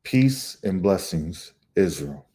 peace and blessings, Israel.